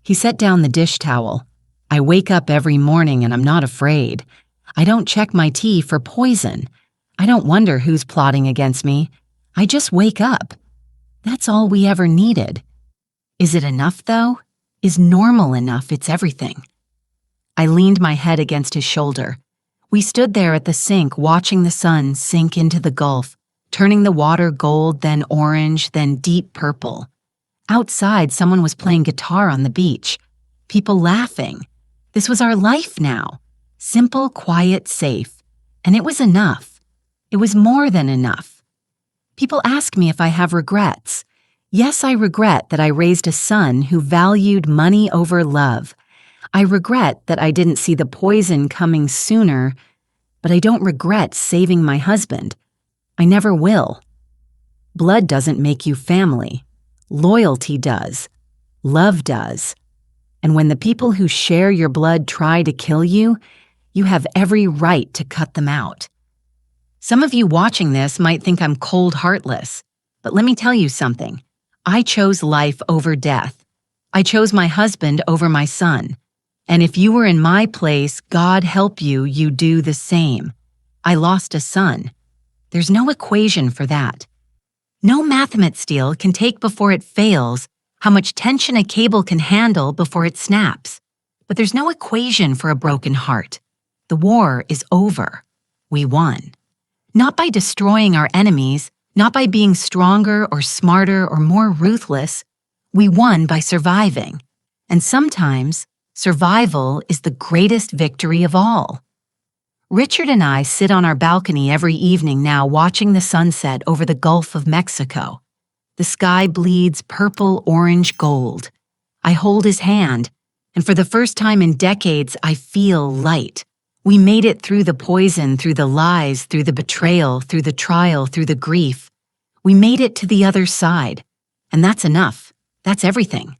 He set down the dish towel. I wake up every morning and I'm not afraid. I don't check my tea for poison. I don't wonder who's plotting against me. I just wake up. That's all we ever needed. Is it enough, though? Is normal enough? It's everything. I leaned my head against his shoulder. We stood there at the sink watching the sun sink into the Gulf, turning the water gold, then orange, then deep purple. Outside, someone was playing guitar on the beach. People laughing. This was our life now. Simple, quiet, safe. And it was enough. It was more than enough. People ask me if I have regrets. Yes, I regret that I raised a son who valued money over love. I regret that I didn't see the poison coming sooner, but I don't regret saving my husband. I never will. Blood doesn't make you family. Loyalty does. Love does. And when the people who share your blood try to kill you, you have every right to cut them out. Some of you watching this might think I'm cold-heartless, but let me tell you something. I chose life over death. I chose my husband over my son. And if you were in my place, God help you, you do the same. I lost a son. There's no equation for that. No mathematics steel can take before it fails how much tension a cable can handle before it snaps. But there's no equation for a broken heart. The war is over. We won. Not by destroying our enemies, not by being stronger or smarter or more ruthless. We won by surviving. And sometimes, survival is the greatest victory of all. Richard and I sit on our balcony every evening now watching the sunset over the Gulf of Mexico. The sky bleeds purple, orange, gold. I hold his hand, and for the first time in decades, I feel light. We made it through the poison, through the lies, through the betrayal, through the trial, through the grief. We made it to the other side, and that's enough. That's everything.